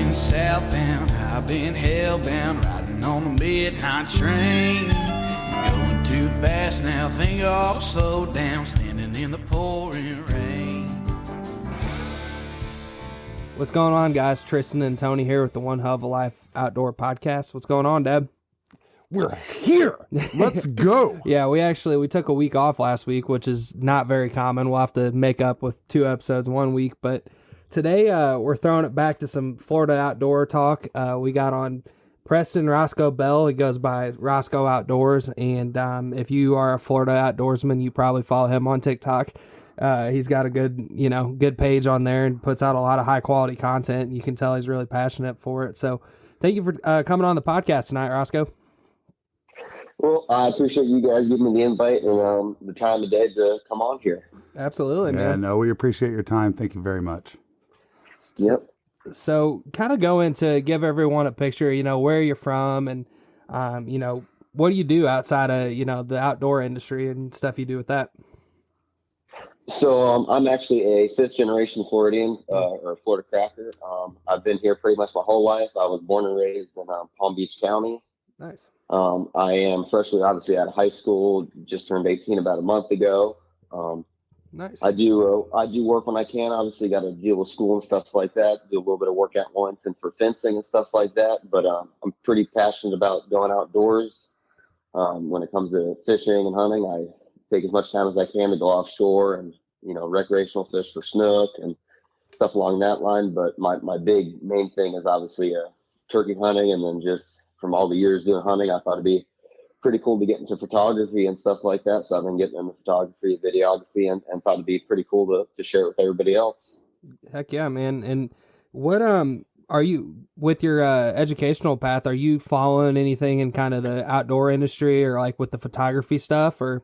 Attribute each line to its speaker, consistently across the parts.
Speaker 1: been southbound, I've been hellbound, riding on the midnight train. Going too fast now, think I'll slow down, standing in the pouring rain.
Speaker 2: What's going on, guys? Tristan and Tony here with the One Hell of a Life Outdoor Podcast. What's going on, Deb?
Speaker 3: We're here. Let's go.
Speaker 2: Yeah, we took a week off last week, which is not very common. We'll have to make up with 2 episodes 1 week. But today we're throwing it back to some Florida outdoor talk. We got on Preston Roscoe Bell. He goes by Roscoe Outdoors. And if you are a Florida outdoorsman, you probably follow him on TikTok. He's got a good page on there and puts out a lot of high quality content. You can tell he's really passionate for it. So thank you for coming on the podcast tonight, Roscoe.
Speaker 4: Well, I appreciate you guys giving me the invite and the time today to come on here.
Speaker 2: Absolutely, man.
Speaker 3: Yeah, no, we appreciate your time. Thank you very much.
Speaker 4: Yep.
Speaker 2: So kind of go into give everyone a picture, where you're from and, what do you do outside of, the outdoor industry and stuff you do with that?
Speaker 4: So I'm actually a 5th generation Floridian or Florida cracker. I've been here pretty much my whole life. I was born and raised in Palm Beach County.
Speaker 2: Nice.
Speaker 4: I am freshly, obviously, out of high school. Just turned 18 about a month ago.
Speaker 2: Nice.
Speaker 4: I do work when I can. Obviously, got to deal with school and stuff like that. Do a little bit of work at once and for fencing and stuff like that. But I'm pretty passionate about going outdoors. When it comes to fishing and hunting, I take as much time as I can to go offshore and recreational fish for snook and stuff along that line. But my main thing is obviously turkey hunting, and then just from all the years doing hunting, I thought it'd be pretty cool to get into photography and stuff like that. So I've been getting into photography, videography, and thought it'd be pretty cool to share it with everybody else.
Speaker 2: Heck yeah, man. And what are you, with your educational path, are you following anything in kind of the outdoor industry or like with the photography stuff or?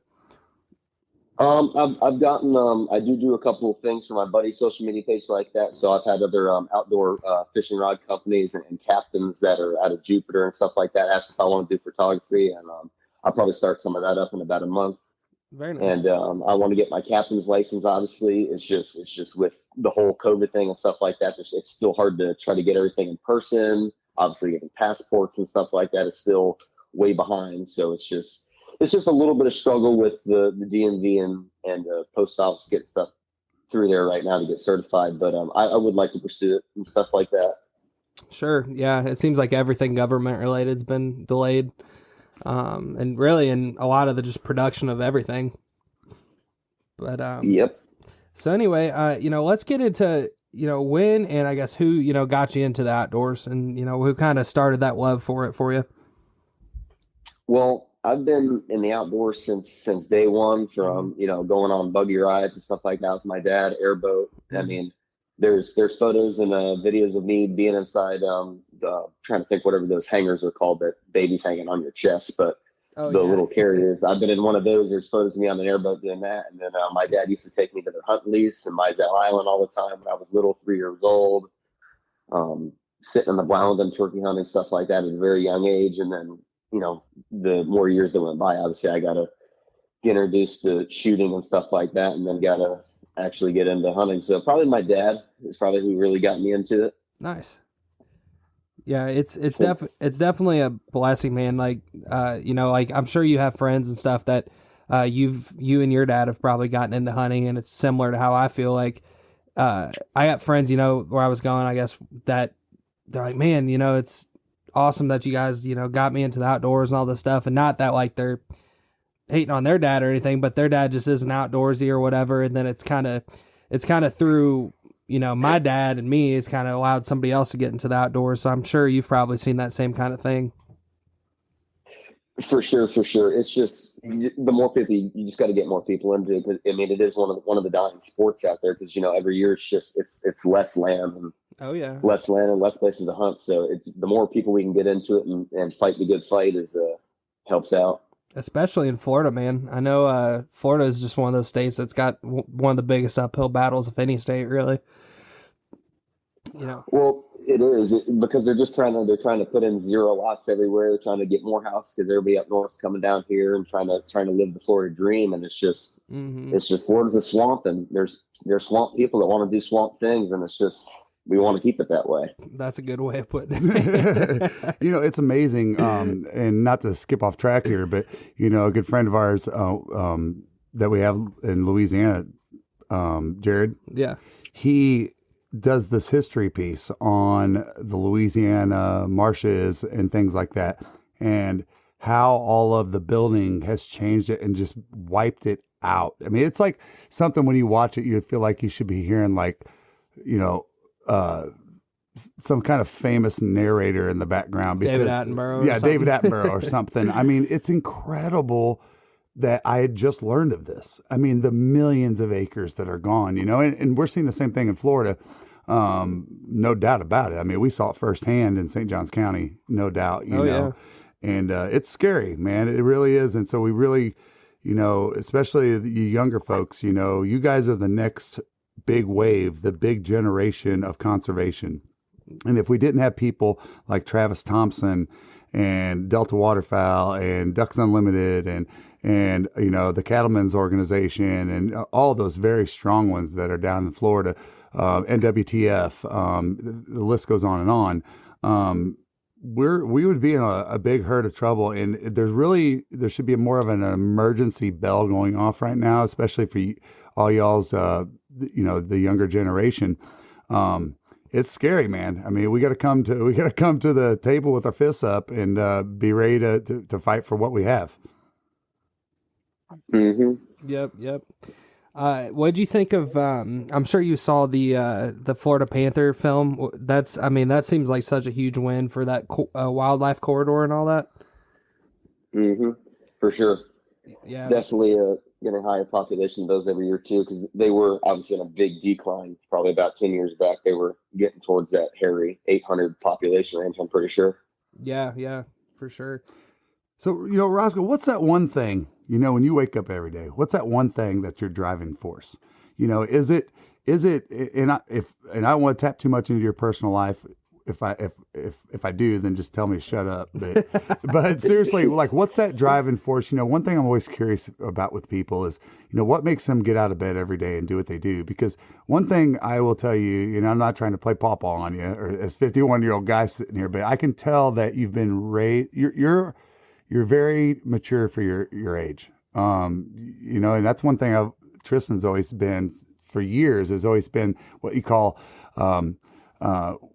Speaker 4: I've gotten, I do a couple of things for my buddy's social media page like that. So I've had other outdoor fishing rod companies and captains that are out of Jupiter and stuff like that ask if I want to do photography, and I'll probably start some of that up in about a month.
Speaker 2: Very nice.
Speaker 4: And I want to get my captain's license. Obviously, it's just with the whole COVID thing and stuff like that. It's still hard to try to get everything in person. Obviously, getting passports and stuff like that is still way behind. So it's just a little bit of struggle with the DMV and the post office getting stuff through there right now to get certified. But I would like to pursue it and stuff like that. Sure.
Speaker 2: Yeah. It seems like everything government related has been delayed. And really in a lot of the just production of everything. But
Speaker 4: yep.
Speaker 2: So anyway, let's get into, when and I guess who, got you into the outdoors and, who kind of started that love for it for you.
Speaker 4: Well, I've been in the outdoors since day one, from going on buggy rides and stuff like that with my dad, airboat. I mean, there's photos and videos of me being inside trying to think whatever those hangers are called that babies hanging on your chest, but little carriers. I've been in one of those. There's photos of me on an airboat doing that, and then my dad used to take me to their hunt lease in Mizell Island all the time when I was little, 3 years old. Sitting on the ground and turkey hunting, stuff like that at a very young age, and then the more years that went by, obviously I got to get introduced to shooting and stuff like that, and then got to actually get into hunting. So probably my dad is probably who really got me into it.
Speaker 2: Nice. Yeah, it's definitely a blessing, man. Like, like I'm sure you have friends and stuff that you and your dad have probably gotten into hunting, and it's similar to how I feel. Like, I got friends, where I was going, I guess, that they're like, man, it's awesome that you guys, got me into the outdoors and all this stuff. And not that like they're hating on their dad or anything, but their dad just isn't outdoorsy or whatever. And then it's kind of through, my dad and me has kind of allowed somebody else to get into the outdoors. So I'm sure you've probably seen that same kind of thing.
Speaker 4: For sure. It's just the more people, you just got to get more people into it. 'Cause, I mean, it is one of the dying sports out there, because every year it's less land and less land and less places to hunt. So it's the more people we can get into it and fight the good fight helps out.
Speaker 2: Especially in Florida, man. I know Florida is just one of those states that's got one of the biggest uphill battles of any state, really.
Speaker 4: Well, it is because they're trying to put in 0 lots everywhere. They're trying to get more houses because everybody up north is coming down here and trying to live the Florida dream. And it's just Florida's a swamp, and there's swamp people that want to do swamp things, and it's just we want to keep it that way.
Speaker 2: That's a good way of putting it.
Speaker 3: It's amazing. And not to skip off track here, but a good friend of ours that we have in Louisiana, Jared.
Speaker 2: Yeah.
Speaker 3: He does this history piece on the Louisiana marshes and things like that, and how all of the building has changed it and just wiped it out. I mean, it's like something when you watch it, you feel like you should be hearing like, some kind of famous narrator in the background. Because,
Speaker 2: David Attenborough.
Speaker 3: Yeah, David Attenborough or something. I mean, it's incredible that I had just learned of this. I mean, the millions of acres that are gone, and we're seeing the same thing in Florida. No doubt about it. I mean, we saw it firsthand in St. Johns County, no doubt,
Speaker 2: Yeah.
Speaker 3: And it's scary, man. It really is. And so we really, especially you younger folks, you guys are the next big wave, the big generation of conservation. And if we didn't have people like Travis Thompson and Delta Waterfowl and Ducks Unlimited and the Cattlemen's Organization and all those very strong ones that are down in Florida, NWTF, the list goes on and on. We would be in a big herd of trouble, and there should be more of an emergency bell going off right now, especially for all y'all's, the younger generation. It's scary, man. I mean, we got to come to the table with our fists up and be ready to fight for what we have.
Speaker 4: Mm-hmm.
Speaker 2: Yep. What'd you think of? I'm sure you saw the Florida Panther film. That seems like such a huge win for that wildlife corridor and all that.
Speaker 4: Mm-hmm. For sure.
Speaker 2: Yeah,
Speaker 4: Definitely getting higher population of those every year too, because they were obviously in a big decline. Probably about 10 years back, they were getting towards that hairy 800 population range. I'm pretty sure.
Speaker 2: Yeah, for sure.
Speaker 3: So, Roscoe, what's that one thing, when you wake up every day, what's that one thing that's your driving force? Is it, and I don't want to tap too much into your personal life. If I do, then just tell me to shut up. But seriously, like, what's that driving force? One thing I'm always curious about with people is, what makes them get out of bed every day and do what they do? Because one thing I will tell you, I'm not trying to play pawpaw on you or as 51-year-old guy sitting here, but I can tell that you've been raised, you're very mature for your age. And that's one thing Tristan's always been for years, has always been what you call,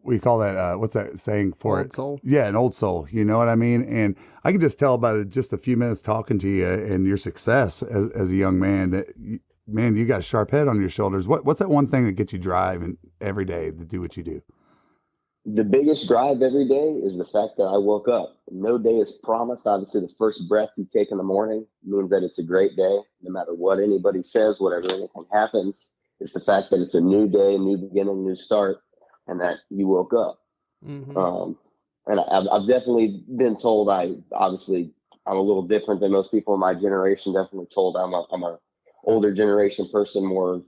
Speaker 3: we call that, what's that saying for
Speaker 2: Old
Speaker 3: it?
Speaker 2: soul.
Speaker 3: Yeah, an old soul. You know what I mean? And I can just tell by just a few minutes talking to you and your success as a young man that, you got a sharp head on your shoulders. What's that one thing that gets you driving every day to do what you do?
Speaker 4: The biggest drive every day is the fact that I woke up. No day is promised. Obviously, the first breath you take in the morning means that it's a great day. No matter what anybody says, whatever anything happens, it's the fact that it's a new day, a new beginning, new start, and that you woke up.
Speaker 2: Mm-hmm.
Speaker 4: And I've definitely been told I'm a little different than most people in my generation. Definitely told I'm a older generation person, more,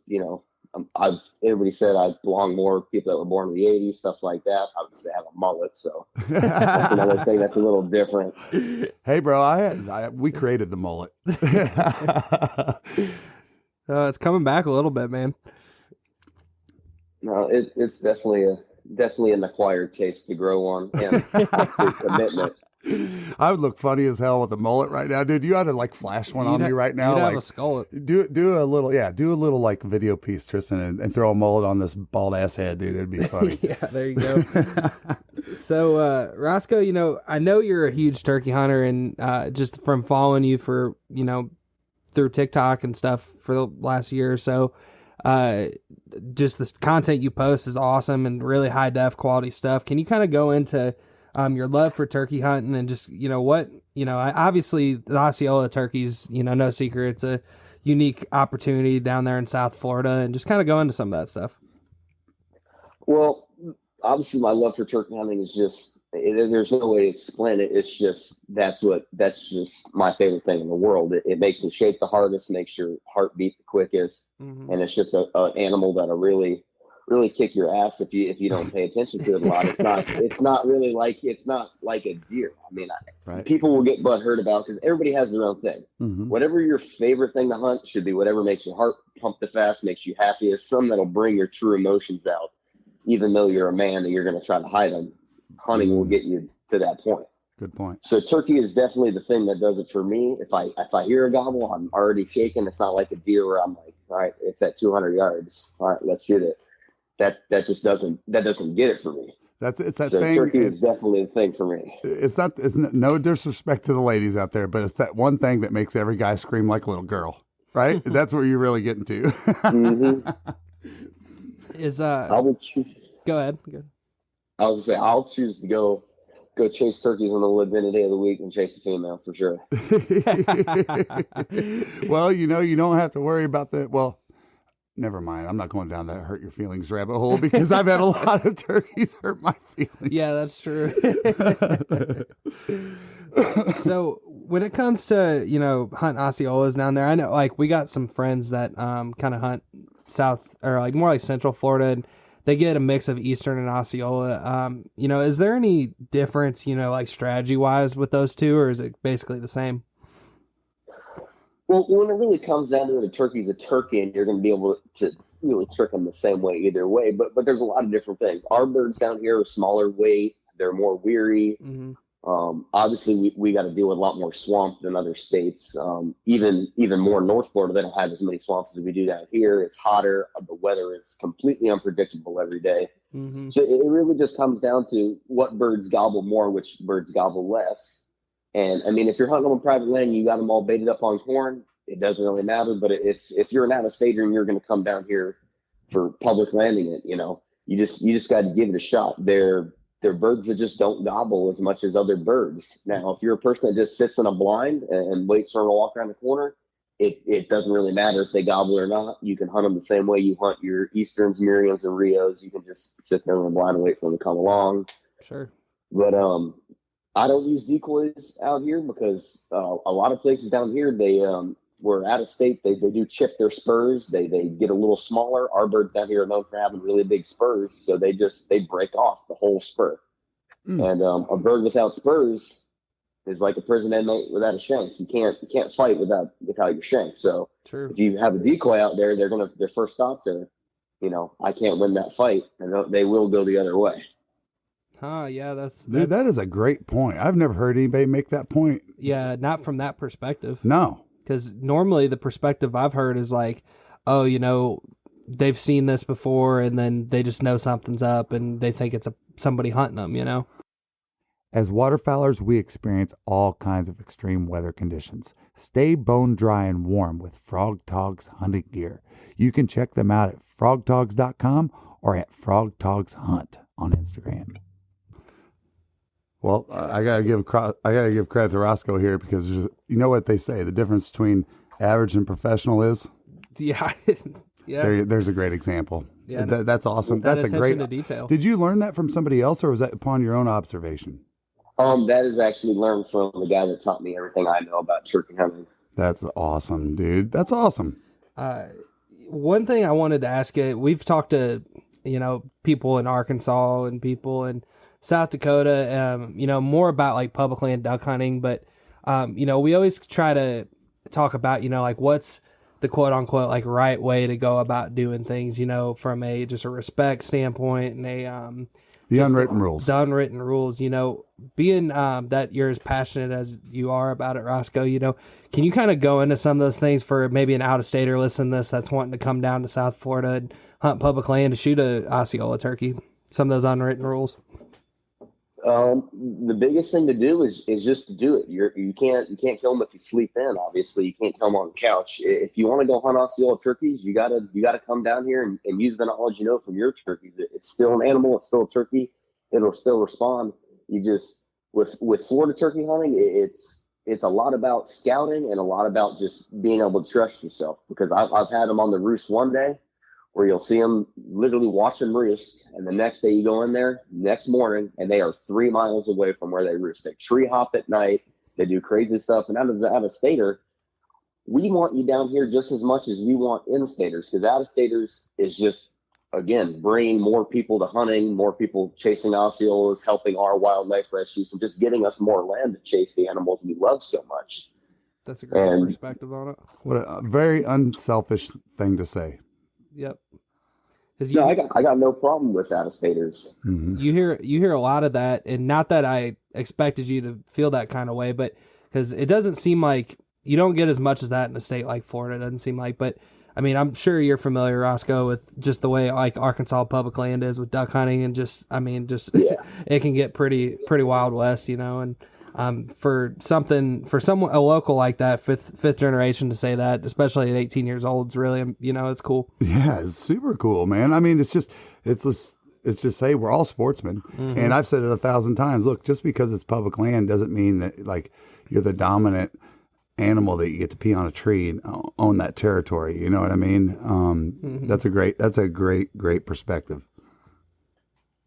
Speaker 4: everybody said I belong more with people that were born in the 80s, stuff like that. Obviously, I have a mullet, so that's another thing that's a little different.
Speaker 3: Hey, bro, we created the mullet.
Speaker 2: It's coming back a little bit, man.
Speaker 4: No, it's definitely an acquired taste to grow on and commitment.
Speaker 3: I would look funny as hell with a mullet right now, dude. You ought to like flash one on me right now.
Speaker 2: You'd
Speaker 3: like
Speaker 2: have a skull.
Speaker 3: do a little like video piece, Tristan, and throw a mullet on this bald ass head, dude. It'd be funny.
Speaker 2: Yeah, there you go. So, Roscoe, I know you're a huge turkey hunter, and just from following you for, through TikTok and stuff for the last year or so, just the content you post is awesome and really high def quality stuff. Can you kind of go into your love for turkey hunting and just, obviously the Osceola turkeys, no secret, it's a unique opportunity down there in South Florida, and just kind of go into some of that stuff.
Speaker 4: Well, obviously my love for turkey hunting is just, there's no way to explain it. It's just, that's just my favorite thing in the world. It makes the shake the hardest, makes your heart beat the quickest. Mm-hmm. And it's just an animal that'll really kick your ass if you don't pay attention to it a lot. It's not like a deer. I mean, right. People will get butthurt about, because everybody has their own thing. Mm-hmm. Whatever your favorite thing to hunt should be whatever makes your heart pump the fast, makes you happiest, something that'll bring your true emotions out. even though you're a man and you're going to try to hide them, hunting will get you to that point.
Speaker 3: Good point.
Speaker 4: So turkey is definitely the thing that does it for me. If I hear a gobble, I'm already shaking. It's not like a deer where I'm like, all right, it's at 200 yards. All right, let's shoot it. That just doesn't get it for me.
Speaker 3: It's that
Speaker 4: so
Speaker 3: thing.
Speaker 4: Turkey is definitely the thing for me.
Speaker 3: It's no disrespect to the ladies out there, but it's that one thing that makes every guy scream like a little girl, right? That's where you're really getting to.
Speaker 4: Mm-hmm.
Speaker 2: Go ahead.
Speaker 4: I was gonna say I'll choose to go chase turkeys in the woods any day of the week and chase a female for sure.
Speaker 3: Well, you don't have to worry about that. Well, never mind. I'm not going down that hurt your feelings rabbit hole because I've had a lot of turkeys hurt my feelings.
Speaker 2: Yeah, that's true. So when it comes to, hunting Osceolas down there, I know like we got some friends that kind of hunt south or like more like central Florida, and they get a mix of Eastern and Osceola. Is there any difference, like strategy wise with those two, or is it basically the same?
Speaker 4: Well, when it really comes down to it, a turkey's a turkey, and you're going to be able to really trick them the same way either way. But there's a lot of different things. Our birds down here are smaller weight. They're more weary. Mm-hmm. Obviously, we got to deal with a lot more swamp than other states. Even more North Florida, they don't have as many swamps as we do down here. It's hotter. The weather is completely unpredictable every day. Mm-hmm. So it really just comes down to what birds gobble more, which birds gobble less. And I mean, if you're hunting on private land, you got them all baited up on corn, it doesn't really matter. But if you're an out-of-stater and you're going to come down here for public landing it, you just got to give it a shot. They're birds that just don't gobble as much as other birds. Now, if you're a person that just sits in a blind and waits for them to walk around the corner, it doesn't really matter if they gobble or not. You can hunt them the same way you hunt your Easterns, Miriams, and Rios. You can just sit there in a blind and wait for them to come along.
Speaker 2: Sure.
Speaker 4: But I don't use decoys out here because a lot of places down here, they were out of state. They do chip their spurs. They get a little smaller. Our birds down here are known for having really big spurs, so they break off the whole spur. And a bird without spurs is like a prison inmate without a shank. You can't fight without your shank. So
Speaker 2: True.
Speaker 4: If you have a decoy out there, their first stop there. I can't win that fight, and they will go the other way.
Speaker 2: Yeah,
Speaker 3: Dude, that is a great point. I've never heard anybody make that point.
Speaker 2: Yeah, not from that perspective.
Speaker 3: No.
Speaker 2: Because normally the perspective I've heard is like, oh, they've seen this before, and then they just know something's up, and they think it's somebody hunting them,
Speaker 3: As waterfowlers, we experience all kinds of extreme weather conditions. Stay bone dry and warm with Frog Togs hunting gear. You can check them out at frogtogs.com or at frogtogshunt on Instagram. Well, I gotta give credit to Roscoe here because you know what they say, the difference between average and professional is.
Speaker 2: Yeah,
Speaker 3: yeah. There's a great example.
Speaker 2: Yeah,
Speaker 3: that's awesome. That's a great
Speaker 2: detail.
Speaker 3: Did you learn that from somebody else, or was that upon your own observation?
Speaker 4: That is actually learned from the guy that taught me everything I know about turkey hunting.
Speaker 3: That's awesome, dude. That's awesome.
Speaker 2: One thing I wanted to ask you, we've talked to people in Arkansas and people in South Dakota, more about like public land duck hunting, but we always try to talk about like what's the quote unquote like right way to go about doing things, from just a respect standpoint and
Speaker 3: the unwritten rules.
Speaker 2: The unwritten rules, being that you're as passionate as you are about it, Roscoe, can you kind of go into some of those things for maybe an out-of-stater listening to this that's wanting to come down to South Florida and hunt public land to shoot a Osceola turkey? Some of those unwritten rules.
Speaker 4: The biggest thing to do is just to do it. You can't kill them if you sleep in. Obviously, you can't kill them on the couch. If you want to go hunt Osceola turkeys, you gotta come down here and use the knowledge from your turkeys. It's still an animal. It's still a turkey. It'll still respond. You just with Florida turkey hunting, it's a lot about scouting and a lot about just being able to trust yourself. Because I've had them on the roost one day, where you'll see them literally watching roost, and the next day you go in there, next morning, and they are 3 miles away from where they roost. They tree hop at night. They do crazy stuff. And out of stater, we want you down here just as much as we want in-staters, because out-of-staters is just, again, bringing more people to hunting, more people chasing Osceolas, helping our wildlife rescues, and just getting us more land to chase the animals we love so much.
Speaker 2: That's a great perspective on it.
Speaker 3: What a very unselfish thing to say.
Speaker 2: Yep. Because
Speaker 4: No, I got no problem with out-of-staters.
Speaker 3: Mm-hmm.
Speaker 2: you hear a lot of that, and not that I expected you to feel that kind of way, but because it doesn't seem like you don't get as much as that in a state like Florida. It doesn't seem like, but I mean, I'm sure you're familiar, Roscoe, with just the way like Arkansas public land is with duck hunting, and just
Speaker 4: Yeah.
Speaker 2: it can get pretty Wild West, you know. And for someone a local like that, fifth generation, to say that, especially at 18 years old, it's really, you know, it's cool.
Speaker 3: Yeah, it's super cool, man. I mean, it's just hey, we're all sportsmen,
Speaker 2: Mm-hmm.
Speaker 3: and I've said it 1,000 times. Look, just because it's public land doesn't mean that like you're the dominant animal that you get to pee on a tree and own that territory. You know what I mean?
Speaker 2: Mm-hmm.
Speaker 3: That's a great perspective.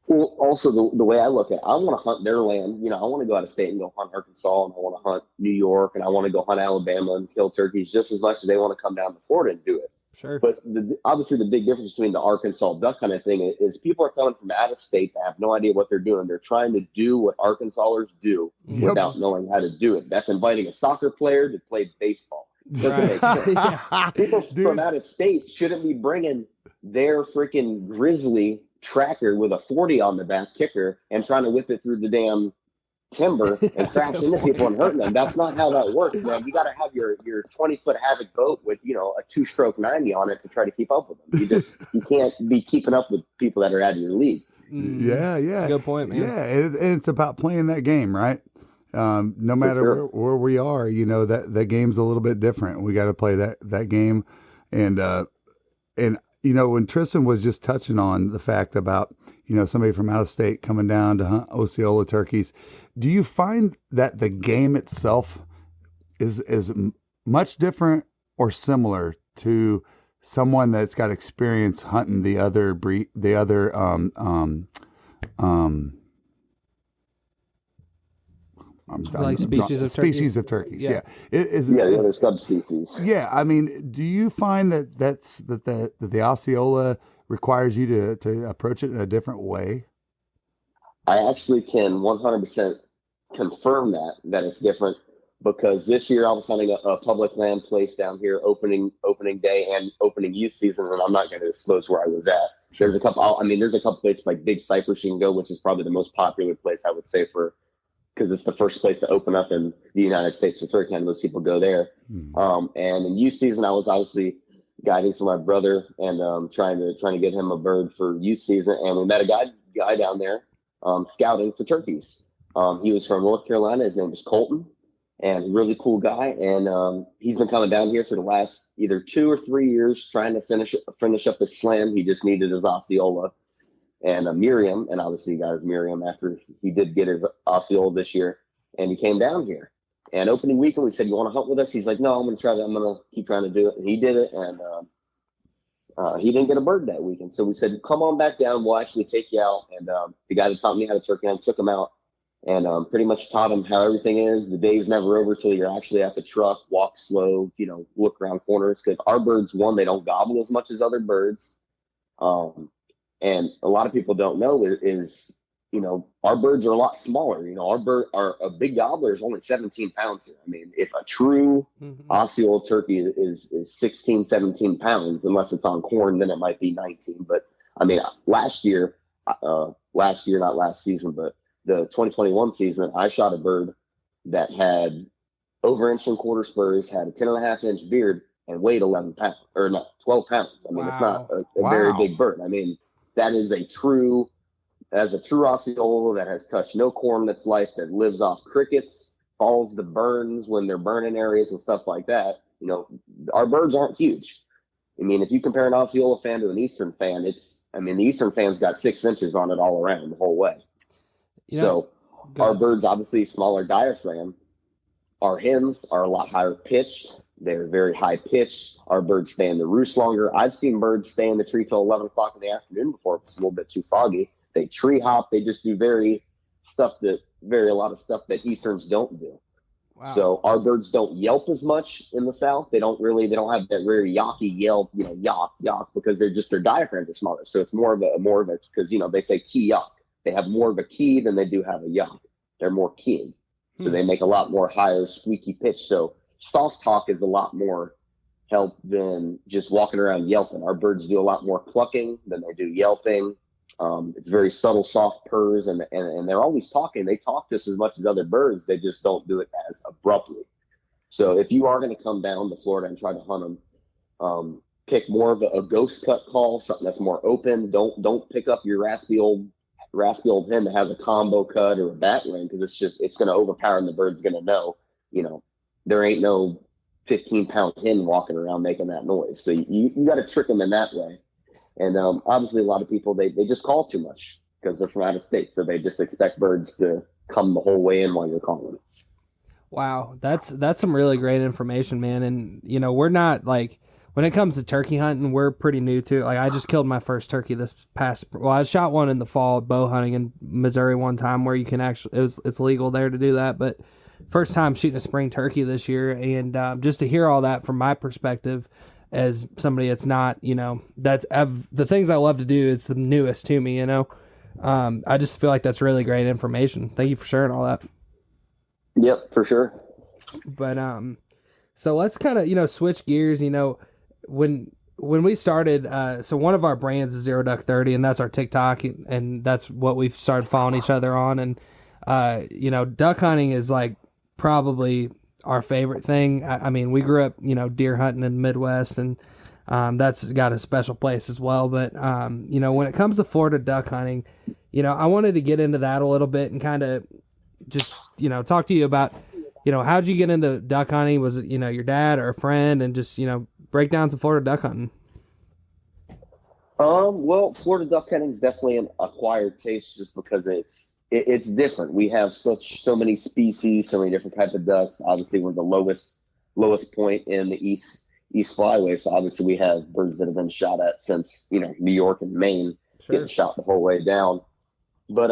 Speaker 4: Well, also the way I look at it, I want to hunt their land. You know, I want to go out of state and go hunt Arkansas, and I want to hunt New York, and I want to go hunt Alabama and kill turkeys just as much as they want to come down to Florida and do it.
Speaker 2: Sure.
Speaker 4: But obviously the big difference between the Arkansas duck hunting thing is people are coming from out of state that have no idea what they're doing. They're trying to do what Arkansasers do
Speaker 3: Yep.
Speaker 4: without knowing how to do it. That's inviting a soccer player to play baseball. Doesn't make sense.
Speaker 2: Yeah.
Speaker 4: People
Speaker 3: Dude.
Speaker 4: from out of state shouldn't be bringing their freaking grizzly tracker with a 40 on the back kicker and trying to whip it through the damn timber and
Speaker 2: That's a
Speaker 4: crash
Speaker 2: good
Speaker 4: into
Speaker 2: point.
Speaker 4: people and hurting them. That's not how that works, man. You got to have your 20-foot Havoc boat with, you know, a 2-stroke 90 on it to try to keep up with them. You can't be keeping up with people that are out of your league.
Speaker 3: Yeah, yeah.
Speaker 2: That's a good point, man.
Speaker 3: Yeah, and it's about playing that game, right? No matter
Speaker 4: sure.
Speaker 3: where we are, you know, that game's a little bit different. We got to play that game, and you know, when Tristan was just touching on the fact about, you know, somebody from out of state coming down to hunt Osceola turkeys, do you find that the game itself is much different or similar to someone that's got experience hunting the other
Speaker 2: Like species of turkeys?
Speaker 3: turkeys?
Speaker 2: Yeah.
Speaker 3: Yeah,
Speaker 4: The other subspecies.
Speaker 3: yeah. I mean, do you find that the Osceola requires you to approach it in a different way?
Speaker 4: I actually can 100% confirm that it's different, because this year I was hunting a public land place down here, opening day and opening youth season, and I'm not going to disclose where I was at.
Speaker 3: Sure.
Speaker 4: There's a couple places like Big Cypress you can go, which is probably the most popular place I would say because it's the first place to open up in the United States for turkey hunting. Most people go there. And in youth season, I was obviously guiding for my brother and trying to get him a bird for youth season. And we met a guy down there scouting for turkeys. He was from North Carolina. His name was Colton, and really cool guy. And he's been coming down here for the last either 2 or 3 years trying to finish up his slam. He just needed his Osceola and Miriam, and obviously he got his Miriam after he did get his Osceola this year. And he came down here. And opening weekend, we said, "You want to hunt with us?" He's like, "No, I'm going to keep trying to do it." And he did it, and he didn't get a bird that weekend. So we said, "Come on back down. We'll actually take you out." And the guy that taught me how to turkey hunt took him out and pretty much taught him how everything is. The day's never over till you're actually at the truck. Walk slow, you know, look around corners, because our birds, one, they don't gobble as much as other birds. And a lot of people don't know is you know, our birds are a lot smaller. You know, a big gobbler is only 17 pounds here. I mean, if a true Osceola turkey is 16, 17 pounds, unless it's on corn, then it might be 19. But I mean, last year, not last season, but the 2021 season, I shot a bird that had over 1.25 inch spurs, had a 10.5 inch beard, and weighed 12 pounds. I mean, It's not a very big bird. I mean, that is a true Osceola that has touched no corn that's life, that lives off crickets, follows the burns when they're burning areas and stuff like that. You know, our birds aren't huge. I mean, if you compare an Osceola fan to an Eastern fan, the Eastern fan's got 6 inches on it all around the whole way.
Speaker 2: Yeah.
Speaker 4: So our birds, obviously smaller diaphragm. Our hens are a lot higher pitched. They're very high pitched. Our birds stay in the roost longer. I've seen birds stay in the tree till 11 o'clock in the afternoon before it's a little bit too foggy. They tree hop. They just do a lot of stuff that Easterns don't do.
Speaker 2: Wow.
Speaker 4: So our birds don't yelp as much in the South. They don't have that very yawky yelp, you know, yawk, because their diaphragms are smaller. So it's more of a, because, you know, they say key yuck. They have more of a key than they do have a yuck. They're more keying. So they make a lot more higher squeaky pitch. So soft talk is a lot more help than just walking around yelping. Our birds do a lot more clucking than they do yelping. It's very subtle, soft purrs, and they're always talking. They talk just as much as other birds. They just don't do it as abruptly. So if you are going to come down to Florida and try to hunt them, pick more of a ghost cut call, something that's more open. Don't pick up your raspy old hen that has a combo cut or a bat wing, because it's going to overpower, and the bird's going to know, there ain't no 15-pound hen walking around making that noise. So you got to trick them in that way. And obviously, a lot of people, they just call too much because they're from out of state. So they just expect birds to come the whole way in while you're calling.
Speaker 2: Wow, that's some really great information, man. And we're not like, when it comes to turkey hunting, we're pretty new to it. Like, I just killed my first turkey I shot one in the fall bow hunting in Missouri one time, where you can actually, it's legal there to do that, but first time shooting a spring turkey this year. And just to hear all that from my perspective as somebody that's not, the things I love to do, it's the newest to me, I just feel like that's really great information. Thank you for sharing all that.
Speaker 4: Yep, for sure.
Speaker 2: But so let's kind of switch gears. When we started, so one of our brands is Zero Duck 30, and that's our TikTok, and that's what we've started following each other on. And duck hunting is like probably our favorite thing. I mean, we grew up deer hunting in the Midwest, and that's got a special place as well. But when it comes to Florida duck hunting, I wanted to get into that a little bit and kind of just talk to you about how'd you get into duck hunting? Was it your dad or a friend? And just break down some Florida duck hunting.
Speaker 4: Well, Florida duck hunting is definitely an acquired taste, just because it's different. We have so many species, so many different types of ducks. Obviously, we're the lowest point in the East Flyway, so obviously we have birds that have been shot at since New York and Maine, getting shot the whole way down. But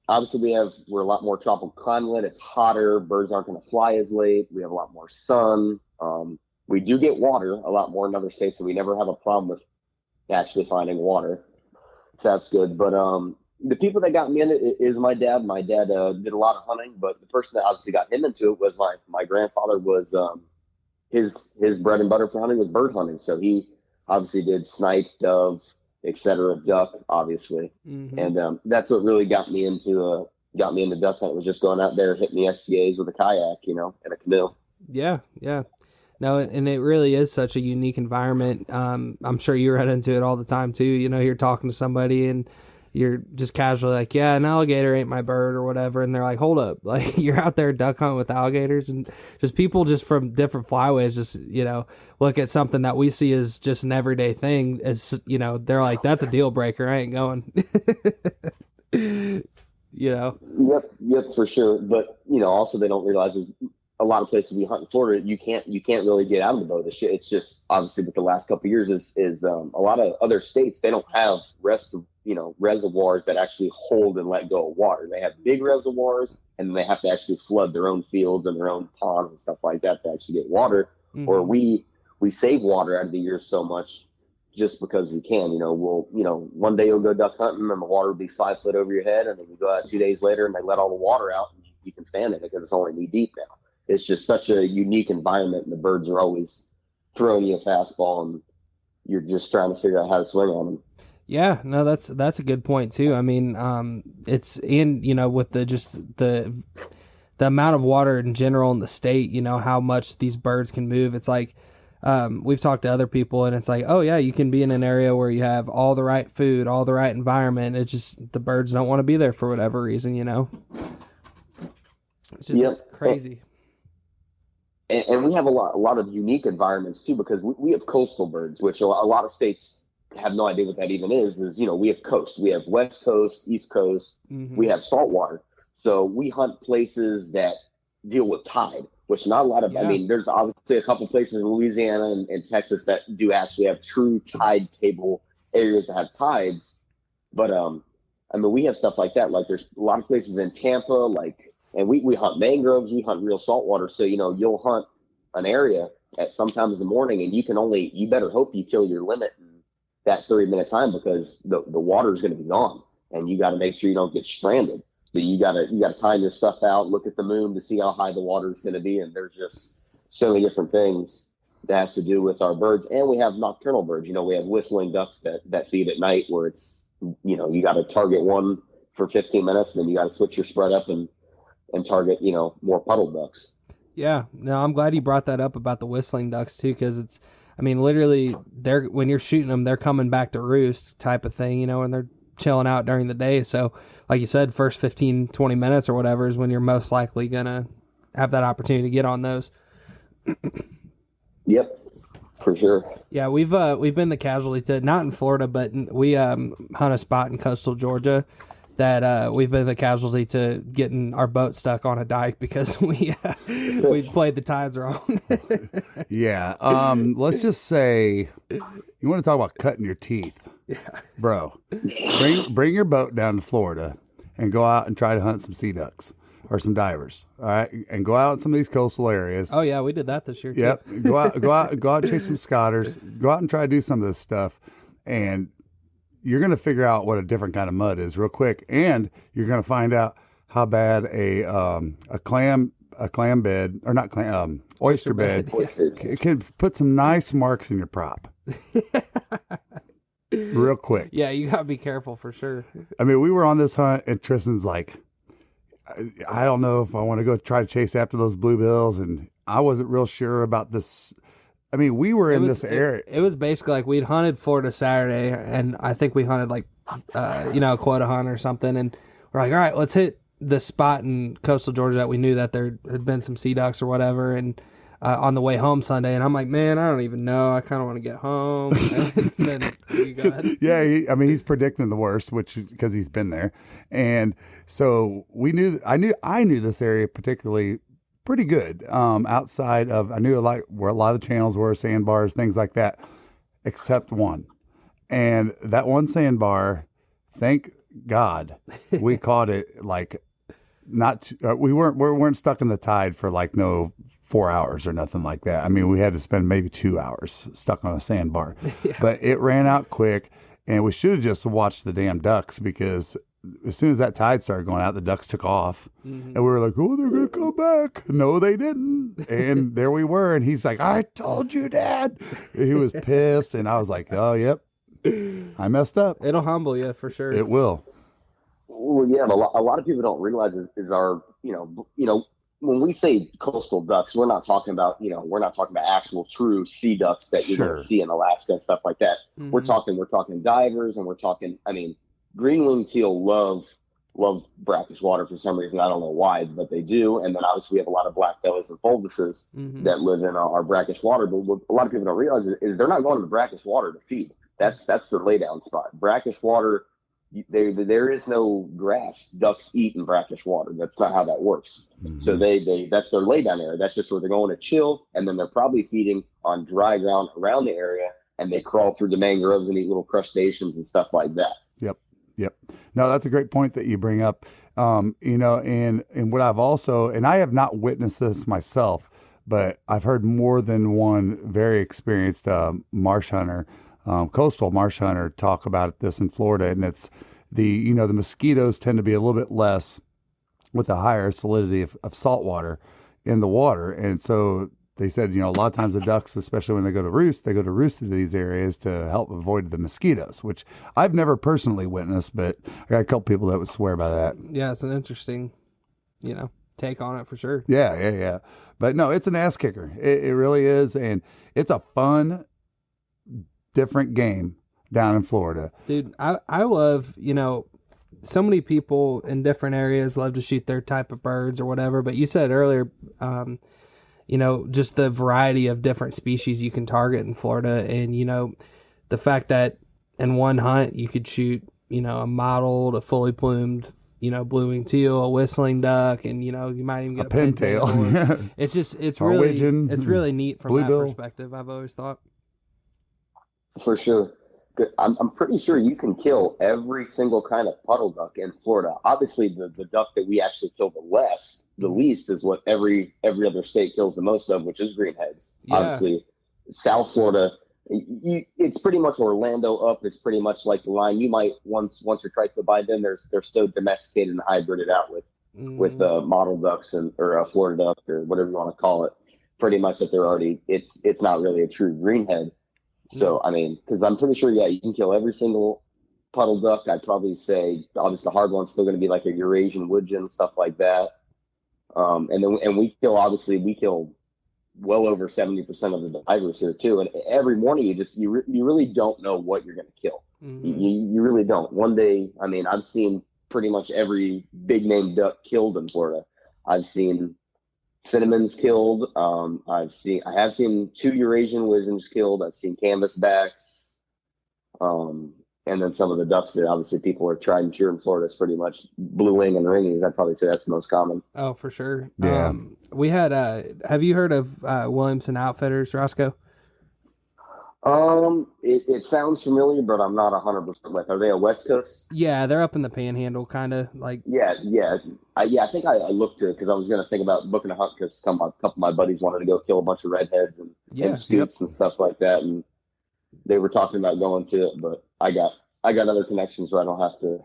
Speaker 4: obviously we're a lot more tropical climate. It's hotter. Birds aren't going to fly as late. We have a lot more sun. We do get water a lot more in other states, so we never have a problem with actually finding water. That's good. But the people that got me in it is my dad. My dad did a lot of hunting, but the person that obviously got him into it was my grandfather. Was his bread and butter for hunting was bird hunting. So he obviously did snipe, dove, etc., duck, obviously. Mm-hmm. And that's what really got me into duck hunting, was just going out there hitting the SCAs with a kayak, and a canoe.
Speaker 2: Yeah. No, and it really is such a unique environment. I'm sure you run into it all the time too. You're talking to somebody and you're just casually like, yeah, an alligator ain't my bird or whatever. And they're like, hold up. Like, you're out there duck hunting with alligators, and just people just from different flyways just, look at something that we see as just an everyday thing as, they're like, that's a deal breaker. I ain't going.
Speaker 4: Yep, for sure. But, also they don't realize is a lot of places we hunt in Florida, you can't really get out of the boat. It's just, obviously, with the last couple of years is a lot of other states, they don't have reservoirs that actually hold and let go of water. They have big reservoirs, and they have to actually flood their own fields and their own ponds and stuff like that to actually get water. Mm-hmm. Or we save water out of the year so much just because we can. One day you'll go duck hunting and the water will be 5 foot over your head, and then you go out 2 days later and they let all the water out, and you can stand it because it's only knee deep now. It's just such a unique environment, and the birds are always throwing you a fastball, and you're just trying to figure out how to swing on them.
Speaker 2: Yeah, no, that's a good point too. I mean, it's with the amount of water in general in the state, how much these birds can move. It's like, we've talked to other people, and it's like, oh yeah, you can be in an area where you have all the right food, all the right environment. It's just the birds don't want to be there for whatever reason, It's just It's crazy.
Speaker 4: And we have a lot of unique environments too, because we have coastal birds, which a lot of states have no idea what that even is. We have coast, we have West Coast, East Coast, mm-hmm. We have saltwater. So we hunt places that deal with tide, which not a lot of, I mean, there's obviously a couple places in Louisiana and Texas that do actually have true tide table areas that have tides. But, we have stuff like that. Like, there's a lot of places in Tampa, and we hunt mangroves, we hunt real saltwater. So, you'll hunt an area at sometimes in the morning, and you better hope you kill your limit in that 30-minute time, because the water is going to be gone, and you got to make sure you don't get stranded. So you got to time your stuff out, look at the moon to see how high the water is going to be. And there's just so many different things that has to do with our birds. And we have nocturnal birds. You know, we have whistling ducks that feed at night, where it's, you know, you got to target one for 15 minutes, and then you got to switch your spread up and target, you know, more puddle ducks.
Speaker 2: Yeah, no, I'm glad you brought that up about the whistling ducks too, because it's, I mean, literally, they're, when you're shooting them, they're coming back to roost type of thing, you know, and they're chilling out during the day. So, like you said, first 15, 20 minutes or whatever is when you're most likely gonna have that opportunity to get on those.
Speaker 4: Yep, for sure.
Speaker 2: Yeah, we've been the casualty to, not in Florida, but we hunt a spot in coastal Georgia that we've been the casualty to getting our boat stuck on a dike because we played the tides wrong.
Speaker 3: Yeah. Let's just say you want to talk about cutting your teeth.
Speaker 2: Yeah.
Speaker 3: Bro, bring your boat down to Florida and go out and try to hunt some sea ducks or some divers. All right. And go out in some of these coastal areas.
Speaker 2: Oh yeah, we did that this year too.
Speaker 3: Yep. Go out and chase some scotters. Go out and try to do some of this stuff. And you're going to figure out what a different kind of mud is real quick. And you're going to find out how bad a clam bed, or not clam, oyster bed can put some nice marks in your prop. Real quick.
Speaker 2: Yeah, you got to be careful for sure.
Speaker 3: I mean, we were on this hunt and Tristan's like, I don't know if I want to go try to chase after those bluebills. And I wasn't real sure about this. I mean, we were in this area.
Speaker 2: It was basically like we'd hunted Florida Saturday, and I think we hunted like, a quota hunt or something. And we're like, all right, let's hit the spot in coastal Georgia that we knew that there had been some sea ducks or whatever. And on the way home Sunday, and I'm like, man, I don't even know. I kind of want to get home. And then you go ahead.
Speaker 3: Yeah, he's predicting the worst, which because he's been there, and so I knew this area particularly pretty good. Outside of, I knew where a lot of the channels were, sandbars, things like that, except one, and that one sandbar, thank God, we caught it like we weren't stuck in the tide for like no 4 hours or nothing like that. I mean, we had to spend maybe 2 hours stuck on a sandbar, yeah. But it ran out quick, and we should have just watched the damn ducks, because as soon as that tide started going out, the ducks took off, and we were like, oh, they're going to come back. No, they didn't. And there we were. And he's like, I told you, Dad. He was pissed. And I was like, oh, yep, I messed up.
Speaker 2: It'll humble you for sure.
Speaker 3: It will.
Speaker 4: Well, yeah, but a lot of people don't realize is our, you know, when we say coastal ducks, we're not talking about actual true sea ducks that you're going to see in Alaska and stuff like that. Mm-hmm. We're talking divers, and we're talking, I mean, green-winged teal love brackish water for some reason. I don't know why, but they do. And then obviously we have a lot of black bellies and fulvuses that live in our brackish water. But what a lot of people don't realize is they're not going to the brackish water to feed. That's their laydown spot. Brackish water, there is no grass ducks eat in brackish water. That's not how that works. Mm-hmm. So they that's their laydown area. That's just where they're going to chill, and then they're probably feeding on dry ground around the area, and they crawl through the mangroves and eat little crustaceans and stuff like that.
Speaker 3: Yep. No, that's a great point that you bring up. And what I've also, and I have not witnessed this myself, but I've heard more than one very experienced marsh hunter, coastal marsh hunter, talk about this in Florida. And it's the mosquitoes tend to be a little bit less with a higher salinity of salt water in the water. And so they said, a lot of times the ducks, especially when they go to roost in these areas to help avoid the mosquitoes, which I've never personally witnessed, but I got a couple people that would swear by that.
Speaker 2: Yeah, it's an interesting, take on it for sure.
Speaker 3: Yeah. But no, it's an ass kicker. It really is. And it's a fun, different game down in Florida.
Speaker 2: Dude, I love, so many people in different areas love to shoot their type of birds or whatever, but you said earlier, just the variety of different species you can target in Florida. And, the fact that in one hunt you could shoot, a mottled, a fully plumed, blue-winged teal, a whistling duck, and, you might even get a pintail. It's really neat from that perspective, I've always thought.
Speaker 4: For sure. I'm pretty sure you can kill every single kind of puddle duck in Florida. Obviously, the duck that we actually kill the least is what every other state kills the most of, which is greenheads. Yeah. Obviously, South Florida, it's pretty much Orlando up. It's pretty much like the line. You might once or twice go by them. They're still domesticated and hybrided out with mottled ducks or Florida duck or whatever you want to call it. pretty much that they're already, it's not really a true greenhead. So, I mean, because I'm pretty sure, yeah, you can kill every single puddle duck. I'd probably say, obviously, the hard one's still going to be like a Eurasian woodgeon, stuff like that. And we kill well over 70% of the divers here too. And every morning, you really don't know what you're going to kill. You really don't. One day, I mean, I've seen pretty much every big name duck killed in Florida. I've seen cinnamons killed. I have seen 2 Eurasian wisdoms killed. I've seen canvasbacks. And then some of the ducks that obviously people are tried and true in Florida is pretty much blue wing and ringies. I'd probably say that's the most common.
Speaker 2: Oh, for sure.
Speaker 3: Yeah.
Speaker 2: We had, have you heard of Williamson Outfitters, Roscoe?
Speaker 4: It sounds familiar, but I'm not 100% with. Are they a West Coast?
Speaker 2: Yeah, they're up in the Panhandle, kind of like.
Speaker 4: Yeah. I think I looked to it because I was going to think about booking a hunt because a couple of my buddies wanted to go kill a bunch of redheads and scoots and stuff like that, and they were talking about going to it, but I got other connections where I don't have to.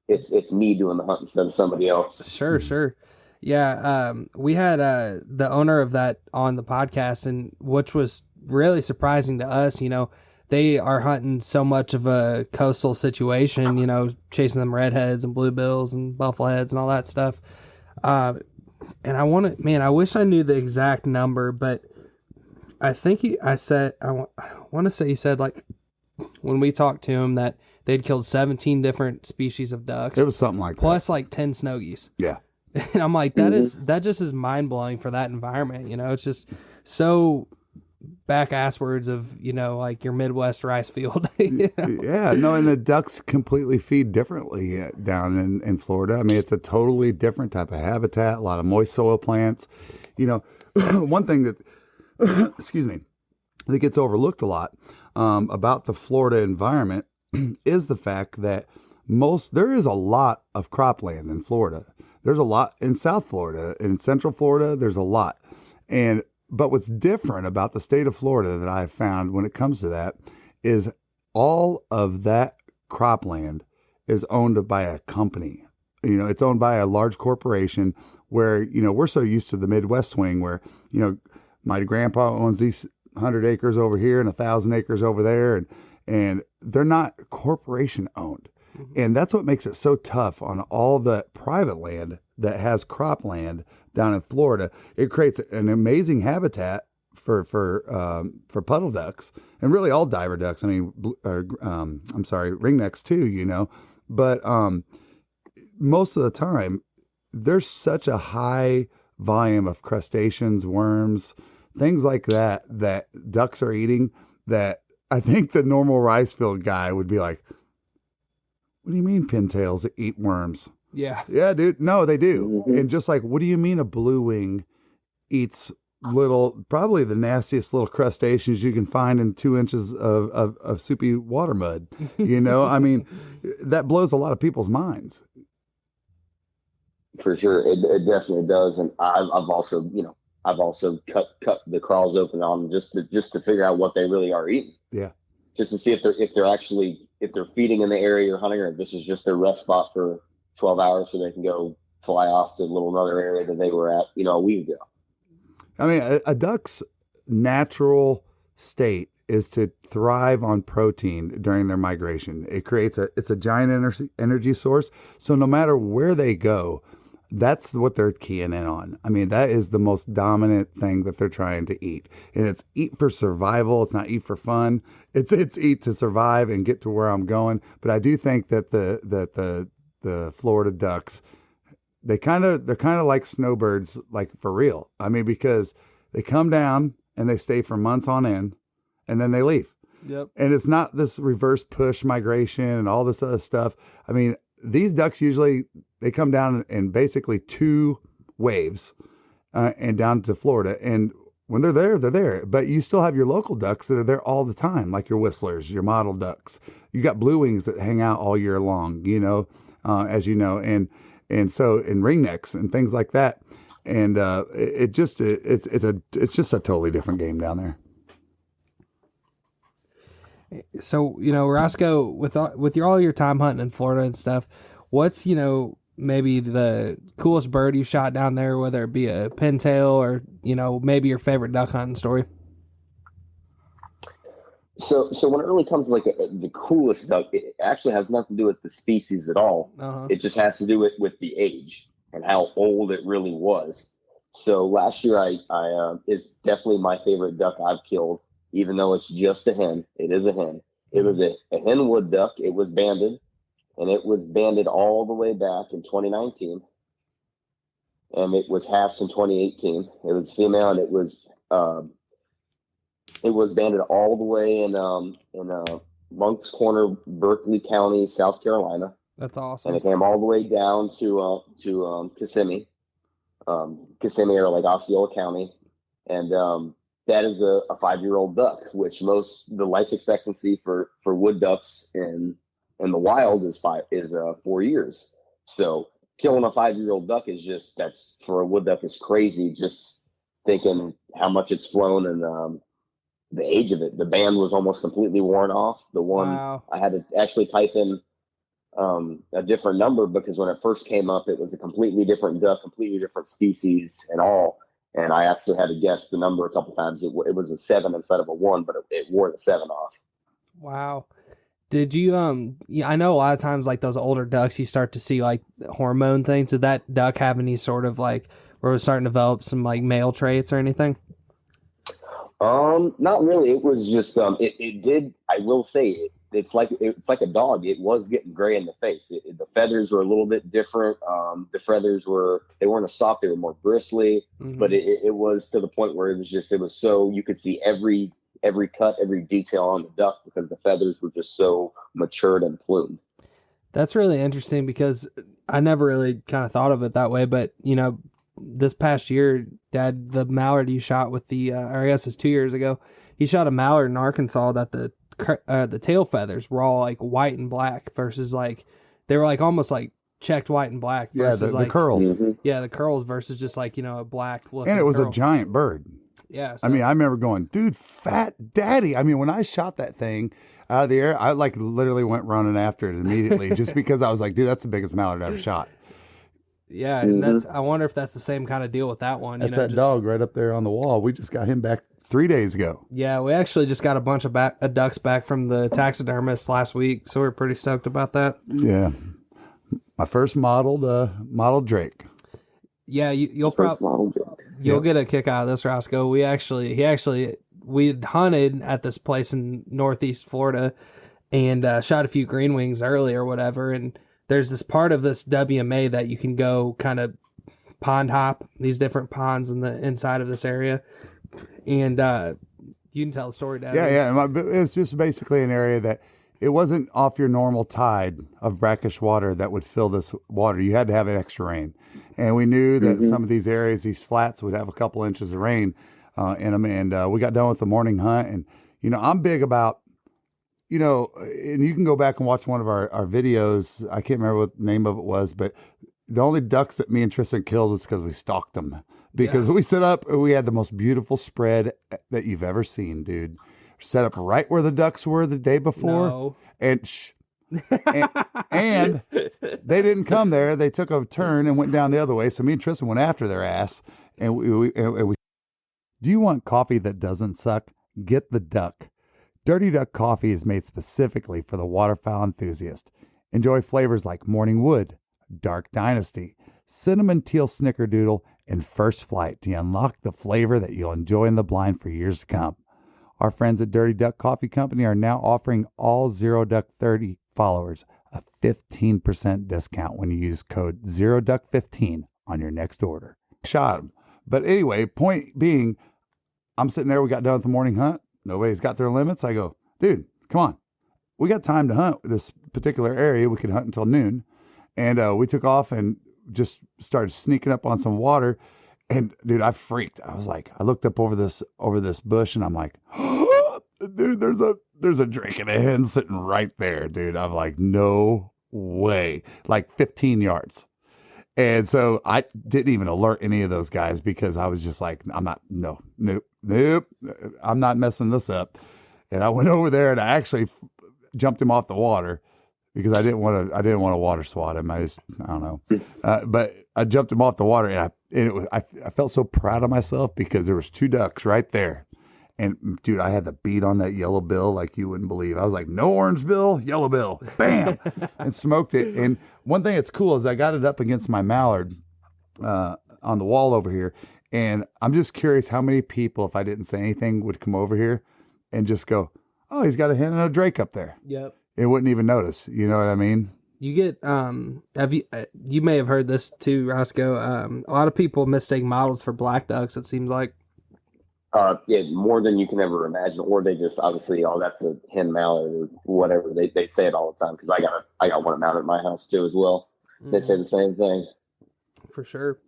Speaker 4: It's me doing the hunt instead of somebody else.
Speaker 2: Sure. Yeah, we had the owner of that on the podcast, and which was really surprising to us. You know, they are hunting so much of a coastal situation. You know, chasing them redheads and bluebills and buffleheads and all that stuff. And I wish I knew the exact number, but I think I want to say he said, like, when we talked to him, that they'd killed 17 different species of ducks.
Speaker 3: It was something like
Speaker 2: plus
Speaker 3: that.
Speaker 2: like 10 snow geese.
Speaker 3: Yeah.
Speaker 2: And I'm like, that just is mind blowing for that environment. You know, it's just so back asswards of, you know, like your Midwest rice field. You know? Yeah,
Speaker 3: no, and the ducks completely feed differently down in Florida. I mean, it's a totally different type of habitat, a lot of moist soil plants. You know, one thing that, excuse me, that gets overlooked a lot about the Florida environment is the fact that there is a lot of cropland in Florida. There's a lot in South Florida, in Central Florida. There's a lot, but what's different about the state of Florida that I've found when it comes to that is all of that cropland is owned by a company. You know, it's owned by a large corporation where, you know, we're so used to the Midwest swing where, you know, my grandpa owns these 100 acres over here and 1,000 acres over there, and they're not corporation owned. And that's what makes it so tough on all the private land that has cropland down in Florida. It creates an amazing habitat for puddle ducks and really all diver ducks. I mean, ringnecks too, you know. But most of the time, there's such a high volume of crustaceans, worms, things like that ducks are eating that I think the normal rice field guy would be like, what do you mean pintails eat worms?
Speaker 2: Yeah.
Speaker 3: Yeah, dude. No, they do. And just like, what do you mean a blue wing eats probably the nastiest little crustaceans you can find in 2 inches of soupy water mud? You know, I mean, that blows a lot of people's minds.
Speaker 4: For sure. It definitely does. And I've also cut the crawls open on them just to figure out what they really are eating.
Speaker 3: Yeah.
Speaker 4: Just to see if they're feeding in the area you're hunting, or if this is just their rest spot for 12 hours so they can go fly off to another area that they were at, you know, a week ago.
Speaker 3: I mean, a duck's natural state is to thrive on protein during their migration. It's a giant energy source. So no matter where they go, that's what they're keying in on. I mean, that is the most dominant thing that they're trying to eat. And it's eat for survival. It's not eat for fun. It's eat to survive and get to where I'm going. But I do think that the Florida ducks, they're kind of like snowbirds, like for real. I mean, because they come down and they stay for months on end and then they leave.
Speaker 2: Yep.
Speaker 3: And it's not this reverse push migration and all this other stuff. I mean, these ducks usually, they come down in basically 2 waves and down to Florida. And when they're there, they're there. But you still have your local ducks that are there all the time, like your whistlers, your mottled ducks. You got blue wings that hang out all year long, you know, as you know, and so in ringnecks and things like that. And it's just a totally different game down there.
Speaker 2: So, you know, Roscoe, with all your time hunting in Florida and stuff, what's, you know, maybe the coolest bird you shot down there, whether it be a pintail or, maybe your favorite duck hunting story?
Speaker 4: So when it really comes to like the coolest duck, it actually has nothing to do with the species at all.
Speaker 2: Uh-huh.
Speaker 4: It just has to do with the age and how old it really was. So last year, I is definitely my favorite duck I've killed, even though it's just a hen. It is a hen. It was a hen wood duck. It was banded, and it was banded all the way back in 2019, and it was hatched in 2018. It was female, and it was banded all the way in Moncks Corner, Berkeley County, South Carolina.
Speaker 2: That's awesome.
Speaker 4: And it came all the way down to Kissimmee, or like Osceola County, and that is a 5-year-old duck, which the life expectancy for wood ducks in the wild is 4 years. So killing a 5-year-old duck that's for a wood duck is crazy. Just thinking how much it's flown and the age of it. The band was almost completely worn off. The one
Speaker 2: Wow.
Speaker 4: I had to actually type in a different number because when it first came up, it was a completely different duck, completely different species and all. And I actually had to guess the number a couple times. It was a 7 instead of a 1, but it wore the 7 off.
Speaker 2: Wow. Did you, I know a lot of times like those older ducks, you start to see like hormone things. Did that duck have any sort of like, where it was starting to develop some like male traits or anything?
Speaker 4: Not really. It was just, it did, I will say it's like a dog. It was getting gray in the face. The feathers were a little bit different. The feathers they weren't as soft. They were more bristly, but it was to the point where it was so you could see every cut, every detail on the duck because the feathers were just so matured and plumed.
Speaker 2: That's really interesting because I never really kind of thought of it that way, but this past year, Dad, the mallard you shot with or I guess it's 2 years ago, he shot a mallard in Arkansas that the tail feathers were all like white and black versus like, they were like almost like checked white and black versus
Speaker 3: the curls.
Speaker 4: Mm-hmm.
Speaker 2: Yeah, the curls versus just like, a black looking
Speaker 3: And it was
Speaker 2: curl.
Speaker 3: a giant bird.
Speaker 2: Yeah.
Speaker 3: I mean, I remember going, dude, fat daddy. I mean, when I shot that thing out of the air, I like literally went running after it immediately just because I was like, dude, that's the biggest mallard I've ever shot.
Speaker 2: Yeah, and I wonder if that's the same kind of deal with that one.
Speaker 3: That's that dog right up there on the wall. We just got him back 3 days ago.
Speaker 2: Yeah, we actually just got a bunch of ducks back from the taxidermist last week, so we're pretty stoked about that.
Speaker 3: Yeah. My first modeled Drake.
Speaker 2: Yeah, you'll probably get a kick out of this, Roscoe. We hunted at this place in Northeast Florida and shot a few green wings early or whatever, and there's this part of this WMA that you can go kind of pond hop these different ponds in the inside of this area, and you can tell the story, Dad.
Speaker 3: Yeah. It was just basically an area that it wasn't off your normal tide of brackish water that would fill this water. You had to have an extra rain, and we knew that some of these areas, these flats, would have a couple inches of rain in them. And we got done with the morning hunt, and I'm big about. And you can go back and watch one of our videos. I can't remember what the name of it was, but the only ducks that me and Tristan killed was because we stalked them. Because we set up, we had the most beautiful spread that you've ever seen, dude. Set up right where the ducks were the day before.
Speaker 2: No.
Speaker 3: And they didn't come there. They took a turn and went down the other way. So me and Tristan went after their ass. And we do you want coffee that doesn't suck? Get the Duck. Dirty Duck coffee is made specifically for the waterfowl enthusiast. Enjoy flavors like Morning Wood, Dark Dynasty, Cinnamon Teal Snickerdoodle, and First Flight to unlock the flavor that you'll enjoy in the blind for years to come. Our friends at Dirty Duck Coffee Company are now offering all Zero Duck 30 followers a 15% discount when you use code ZeroDuck15 on your next order. Shot him. But anyway, point being, I'm sitting there, we got done with the morning hunt. Nobody's got their limits. I go, dude, come on. We got time to hunt this particular area. We could hunt until noon. And we took off and just started sneaking up on some water. And dude, I freaked. I was like, I looked up over this bush and I'm like, oh, dude, there's a drake and a hen sitting right there, dude. I'm like, no way. Like 15 yards. And so I didn't even alert any of those guys because I was just like, nope. I'm not messing this up. And I went over there and I actually jumped him off the water. because I didn't want to water swat him. I don't know. But I jumped him off the water, and I felt so proud of myself because there was 2 ducks right there. And dude, I had the beat on that yellow bill like you wouldn't believe. I was like, no orange bill, yellow bill, bam, and smoked it. And one thing that's cool is I got it up against my mallard on the wall over here. And I'm just curious how many people, if I didn't say anything, would come over here and just go, oh, he's got a hen and a drake up there.
Speaker 2: Yep.
Speaker 3: It wouldn't even notice. You know what I mean?
Speaker 2: You get, you may have heard this too, Roscoe. A lot of people mistake models for black ducks, it seems like.
Speaker 4: Yeah, more than you can ever imagine, or they just obviously, oh, that's a hen mallard or whatever. They say it all the time because I got one mounted at my house too as well. They say the same thing.
Speaker 2: For sure.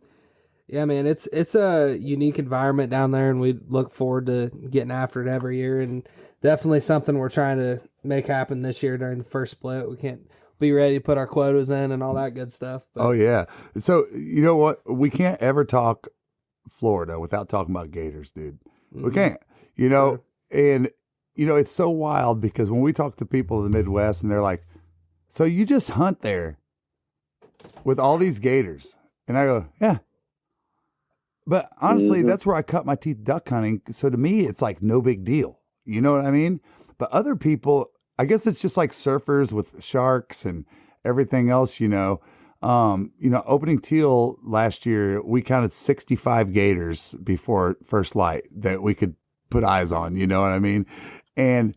Speaker 2: Yeah, man, it's a unique environment down there, and we look forward to getting after it every year. And definitely something we're trying to make happen this year during the first split. We can't be ready to put our quotas in and all that good stuff. But.
Speaker 3: Oh yeah. So you know what? We can't ever talk Florida without talking about gators, dude. We can't, and, it's so wild because when we talk to people in the Midwest and they're like, so you just hunt there with all these gators. And I go, yeah. But honestly, that's where I cut my teeth duck hunting. So to me, it's like no big deal. You know what I mean? But other people, I guess it's just like surfers with sharks and everything else, opening teal last year, we counted 65 gators before first light that we could put eyes on. You know what I mean? And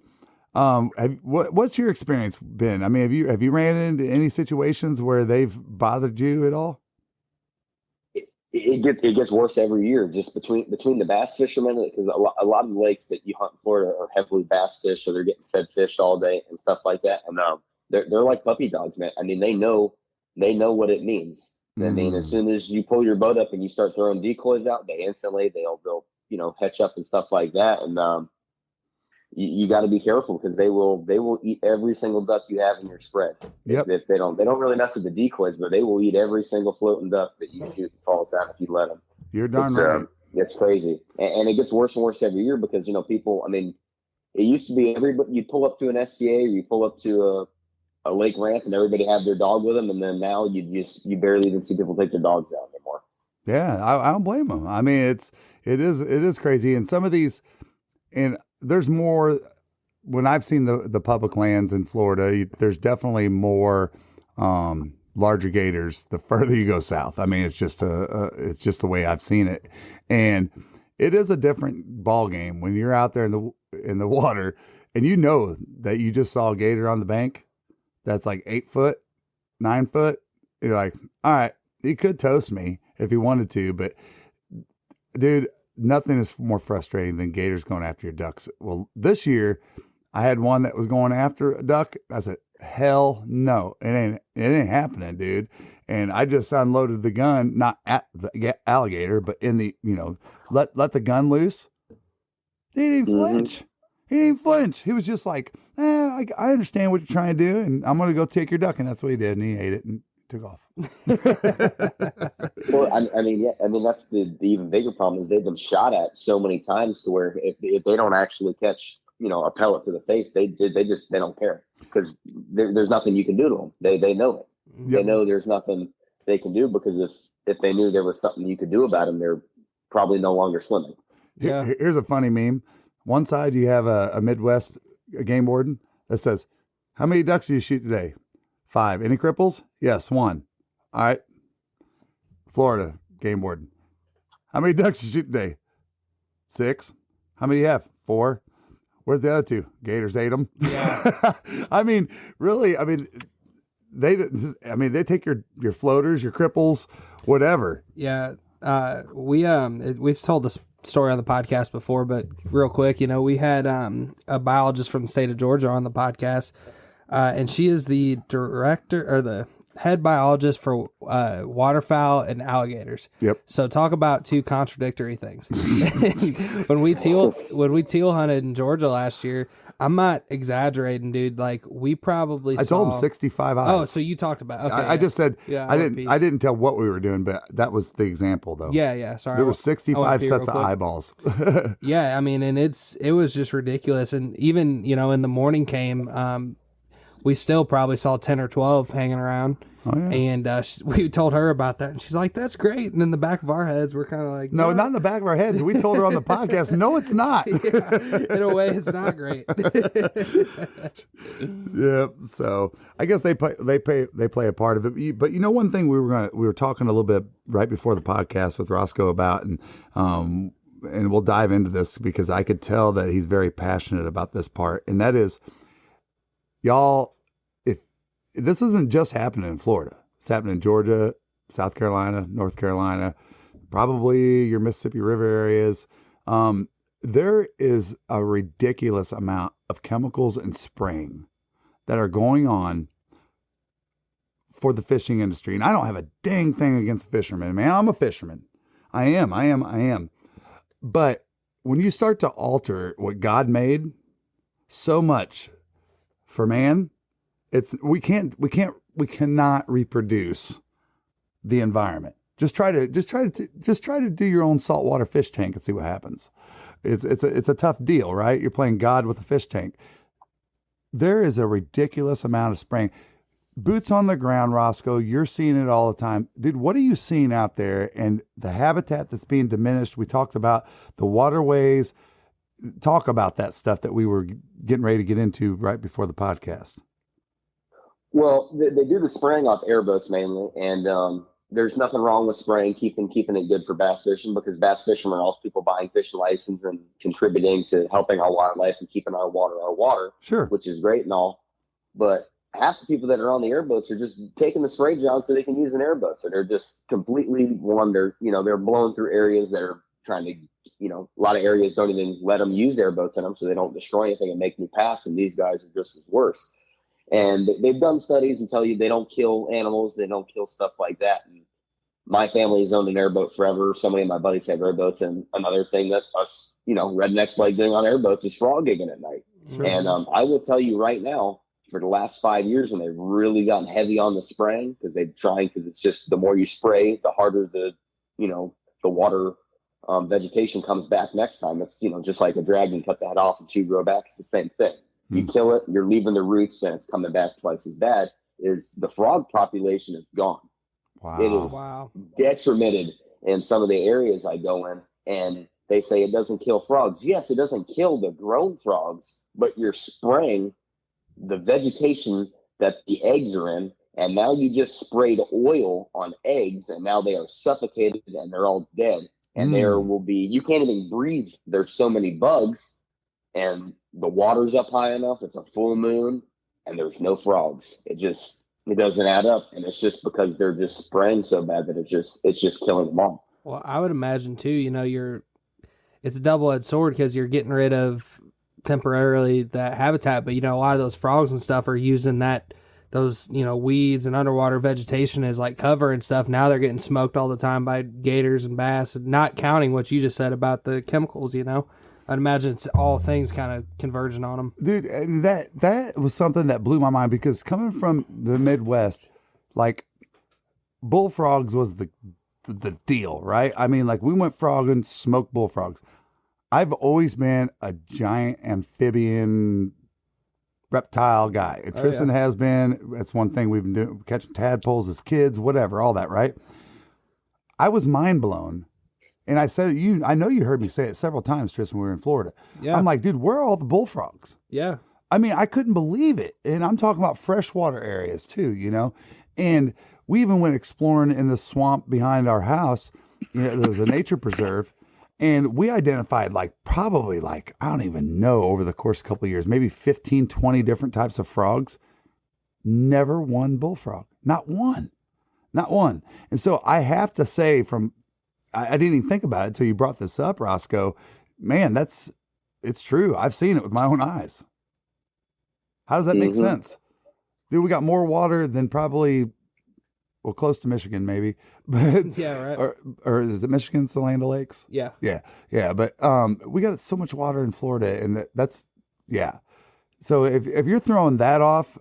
Speaker 3: what's your experience been? I mean, have you ran into any situations where they've bothered you at all?
Speaker 4: It gets worse every year, just between the bass fishermen, because a lot of the lakes that you hunt in Florida are heavily bass fish, so they're getting fed fish all day and stuff like that. And they're like puppy dogs, man. I mean, they know what it means. I mean, as soon as you pull your boat up and you start throwing decoys out, they'll hatch up and stuff like that. And you got to be careful because they will eat every single duck you have in your spread.
Speaker 3: Yep.
Speaker 4: If they don't really mess with the decoys, but they will eat every single floating duck that you shoot and falls down if you let them.
Speaker 3: You're darn right.
Speaker 4: It's crazy, and it gets worse and worse every year because people. I mean, it used to be you pull up to an SCA or you pull up to a lake ramp and everybody had their dog with them, and then now you barely even see people take their dogs out anymore.
Speaker 3: Yeah, I don't blame them. I mean, it is crazy, and some of these, and there's more. When I've seen the public lands in Florida, there's definitely more larger gators the further you go south. I mean, it's just the way I've seen it, and it is a different ball game when you're out there in the water, and you know that you just saw a gator on the bank that's like 8 foot, 9 foot. You're like, all right, he could toast me if he wanted to, but dude, nothing is more frustrating than gators going after your ducks. Well, this year I had one that was going after a duck. I said, hell no, it ain't happening, dude. And I just unloaded the gun, not at the alligator, but in the, let the gun loose. He didn't flinch. He didn't flinch. He was just like, I understand what you're trying to do, and I'm going to go take your duck. And that's what he did. And he ate it and took off.
Speaker 4: Well, I mean, that's the even bigger problem is they've been shot at so many times to where if they don't actually catch, a pellet to the face, they don't care because there's nothing you can do to them. They know it. Yep. They know there's nothing they can do because if they knew there was something you could do about them, they're probably no longer swimming.
Speaker 3: Yeah. Here's a funny meme. One side you have a Midwest game warden that says, how many ducks do you shoot today? 5. Any cripples? Yes, 1. All right. Florida game warden. How many ducks do you shoot today? 6. How many do you have? 4. Where's the other 2? Gators ate them. Yeah. I mean, really, they take your floaters, your cripples, whatever.
Speaker 2: Yeah. We've told this story on the podcast before, but real quick, we had a biologist from the state of Georgia on the podcast, and she is the director or the head biologist for waterfowl and alligators.
Speaker 3: Yep.
Speaker 2: So talk about 2 contradictory things. when we teal hunted in Georgia last year, I'm not exaggerating, dude. Like we probably
Speaker 3: I told him 65 eyes.
Speaker 2: Oh, so you talked about okay.
Speaker 3: I just said I didn't tell what we were doing, but that was the example though.
Speaker 2: Yeah. Sorry.
Speaker 3: There were 65 sets of eyeballs.
Speaker 2: Yeah, I mean, and it was just ridiculous. And even, in the morning came, we still probably saw 10 or 12 hanging around.
Speaker 3: Oh, yeah.
Speaker 2: And we told her about that, and she's like, "That's great." And in the back of our heads, we're kind of like,
Speaker 3: No, not in the back of our heads. We told her on the podcast, no, it's not.
Speaker 2: Yeah, in a way, it's not great.
Speaker 3: Yeah, so I guess they play a part of it. But one thing we were talking a little bit right before the podcast with Roscoe about, and we'll dive into this because I could tell that he's very passionate about this part, and that is, y'all, if this isn't just happening in Florida, it's happening in Georgia, South Carolina, North Carolina, probably your Mississippi River areas. There is a ridiculous amount of chemicals and spraying that are going on for the fishing industry. And I don't have a dang thing against fishermen, man. I'm a fisherman. I am. But when you start to alter what God made so much for man, we cannot reproduce the environment. Just try to do your own saltwater fish tank and see what happens. It's a tough deal, right? You're playing God with a fish tank. There is a ridiculous amount of spraying. Boots on the ground, Roscoe, you're seeing it all the time. Dude, what are you seeing out there and the habitat that's being diminished? We talked about the waterways. Talk about that stuff that we were getting ready to get into right before the podcast.
Speaker 4: Well, they do the spraying off airboats mainly, and there's nothing wrong with spraying, keeping it good for bass fishing, because bass fishermen are also people buying fishing license and contributing to helping our wildlife and keeping our water,
Speaker 3: Sure,
Speaker 4: which is great and all. But half the people that are on the airboats are just taking the spray jobs so they can use an airboat. So they're just completely they're blowing through areas that are trying to, a lot of areas don't even let them use airboats in them, so they don't destroy anything and make new pass. And these guys are just as worse. And they've done studies and tell you they don't kill animals, they don't kill stuff like that. And my family has owned an airboat forever. So many of my buddies have airboats. And another thing that us, rednecks like doing on airboats is frog gigging at night.
Speaker 3: sure.
Speaker 4: And I will tell you right now, for the last 5 years, when they've really gotten heavy on the spraying, because it's just the more you spray, the harder the water vegetation comes back next time. It's, just like a dragon, cut that off and chew grow back. It's the same thing. You kill it, you're leaving the roots, and it's coming back twice as bad. Is the frog population is gone.
Speaker 3: Wow.
Speaker 4: It is detrimented in some of the areas I go in, and they say it doesn't kill frogs. Yes, it doesn't kill the grown frogs, but you're spraying the vegetation that the eggs are in, and now you just sprayed oil on eggs, and now they are suffocated and they're all dead. And there will be, you can't even breathe. There's so many bugs, and the water's up high enough. It's a full moon, and there's no frogs. It doesn't add up, and it's just because they're just spraying so bad that it's just killing them all.
Speaker 2: Well, I would imagine too. It's a double-edged sword because you're getting rid of temporarily that habitat, but a lot of those frogs and stuff are using those weeds and underwater vegetation as like cover and stuff. Now they're getting smoked all the time by gators and bass, and not counting what you just said about the chemicals. I'd imagine it's all things kind of converging on them.
Speaker 3: Dude, and that was something that blew my mind, because coming from the Midwest, like bullfrogs was the deal, right? I mean, like we went frogging, smoked bullfrogs. I've always been a giant amphibian reptile guy. And Tristan has been. That's one thing we've been doing, catching tadpoles as kids, whatever, all that, right? I was mind blown. And I said, I know you heard me say it several times, Tristan, when we were in Florida. Yeah. I'm like, dude, where are all the bullfrogs?
Speaker 2: Yeah.
Speaker 3: I mean, I couldn't believe it. And I'm talking about freshwater areas too, And we even went exploring in the swamp behind our house. There was a nature preserve. And we identified probably I don't even know, over the course of a couple of years, maybe 15, 20 different types of frogs. Never one bullfrog. Not one. Not one. And so I have to say, I didn't even think about it until you brought this up, Roscoe. Man, it's true. I've seen it with my own eyes. How does that make sense? Dude, we got more water than probably, close to Michigan maybe. But
Speaker 2: yeah, right.
Speaker 3: Or is it Michigan's the land of lakes?
Speaker 2: Yeah.
Speaker 3: Yeah. But we got so much water in Florida, and that's. So if you're throwing that off,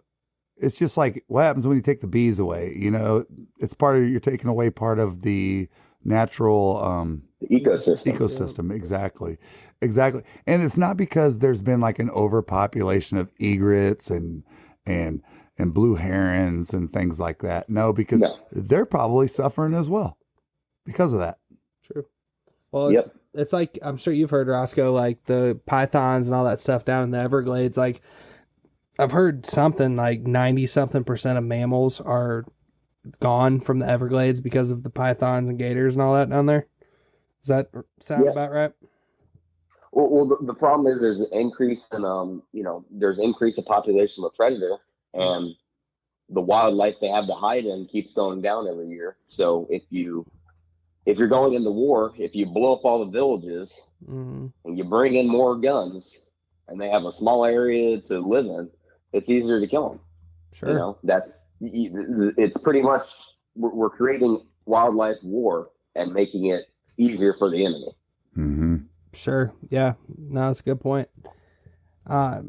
Speaker 3: it's just like what happens when you take the bees away. It's you're taking away part of the natural ecosystem. Exactly. And it's not because there's been like an overpopulation of egrets and and blue herons and things like that. No, because they're probably suffering as well because of that.
Speaker 2: True. Well, it's like, I'm sure you've heard, Roscoe, like the pythons and all that stuff down in the Everglades. Like, I've heard something like 90-something% of mammals are gone from the Everglades because of the pythons and gators and all that down there. Does that sound about right?
Speaker 4: Well, the problem is there's an increase in, there's increase of population of predator, and the wildlife they have to hide in keeps going down every year. So if you're going into war, if you blow up all the villages and you bring in more guns and they have a small area to live in, it's easier to kill them.
Speaker 2: Sure.
Speaker 4: It's pretty much, we're creating wildlife war and making it easier for the enemy.
Speaker 3: Mm-hmm.
Speaker 2: Sure. Yeah. No, that's a good point. I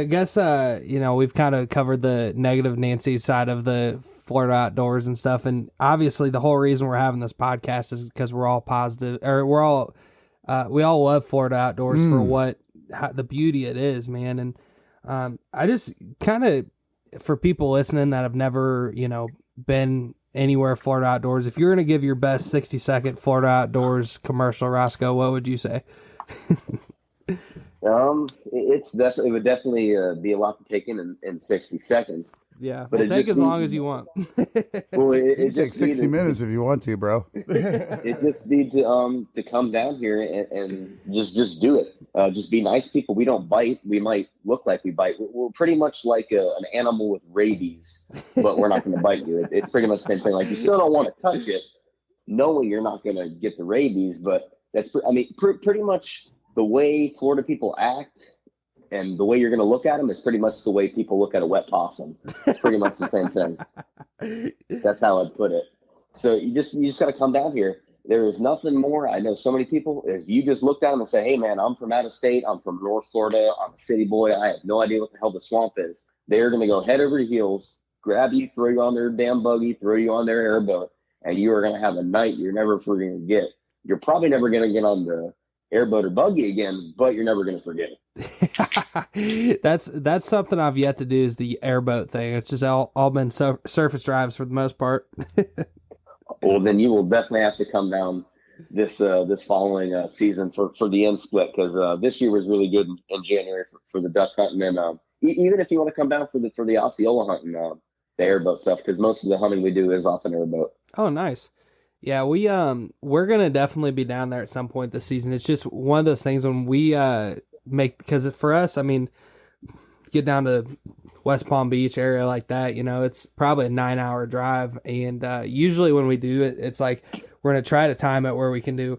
Speaker 2: guess, we've kind of covered the negative Nancy side of the Florida outdoors and stuff. And obviously the whole reason we're having this podcast is because we're all positive, or we all love Florida outdoors for the beauty it is, man. And I just kind of, for people listening that have never, been anywhere Florida outdoors, if you're going to give your best 60-second Florida outdoors commercial, Roscoe, what would you say?
Speaker 4: It would definitely be a lot to take in 60 seconds.
Speaker 2: Yeah, but take as long as you want.
Speaker 3: Well, it takes 60 minutes if you want to, bro.
Speaker 4: It just needs to come down here and just do it. Just be nice people. We don't bite. We might look like we bite. We're pretty much like an animal with rabies, but we're not going to bite you. It's pretty much the same thing. Like, you still don't want to touch it, knowing you're not going to get the rabies. But that's pretty much the way Florida people act. And the way you're going to look at them is pretty much the way people look at a wet possum. It's pretty much the same thing. That's how I'd put it. So you just got to come down here. There is nothing more. I know so many people, if you just looked at them and say, hey, man, I'm from out of state. I'm from North Florida. I'm a city boy. I have no idea what the hell the swamp is. They're going to go head over heels, grab you, throw you on their damn buggy, throw you on their airboat, and you are going to have a night you're never going to get. You're probably never going to get on the airboat or buggy again, but you're never going to forget it.
Speaker 2: That's something I've yet to do, is the airboat thing. It's just all been surface drives for the most part.
Speaker 4: Well, then you will definitely have to come down this following season for the end split, because this year was really good in January for the duck hunting, and even if you want to come down for the Osceola hunting, the airboat stuff, because most of the hunting we do is off an airboat.
Speaker 2: Oh, nice. Yeah, we're gonna definitely be down there at some point this season. It's just one of those things when we because for us, I mean, get down to West Palm Beach area like that, it's probably a 9-hour drive, and usually when we do it, it's like we're gonna try to time it where we can do,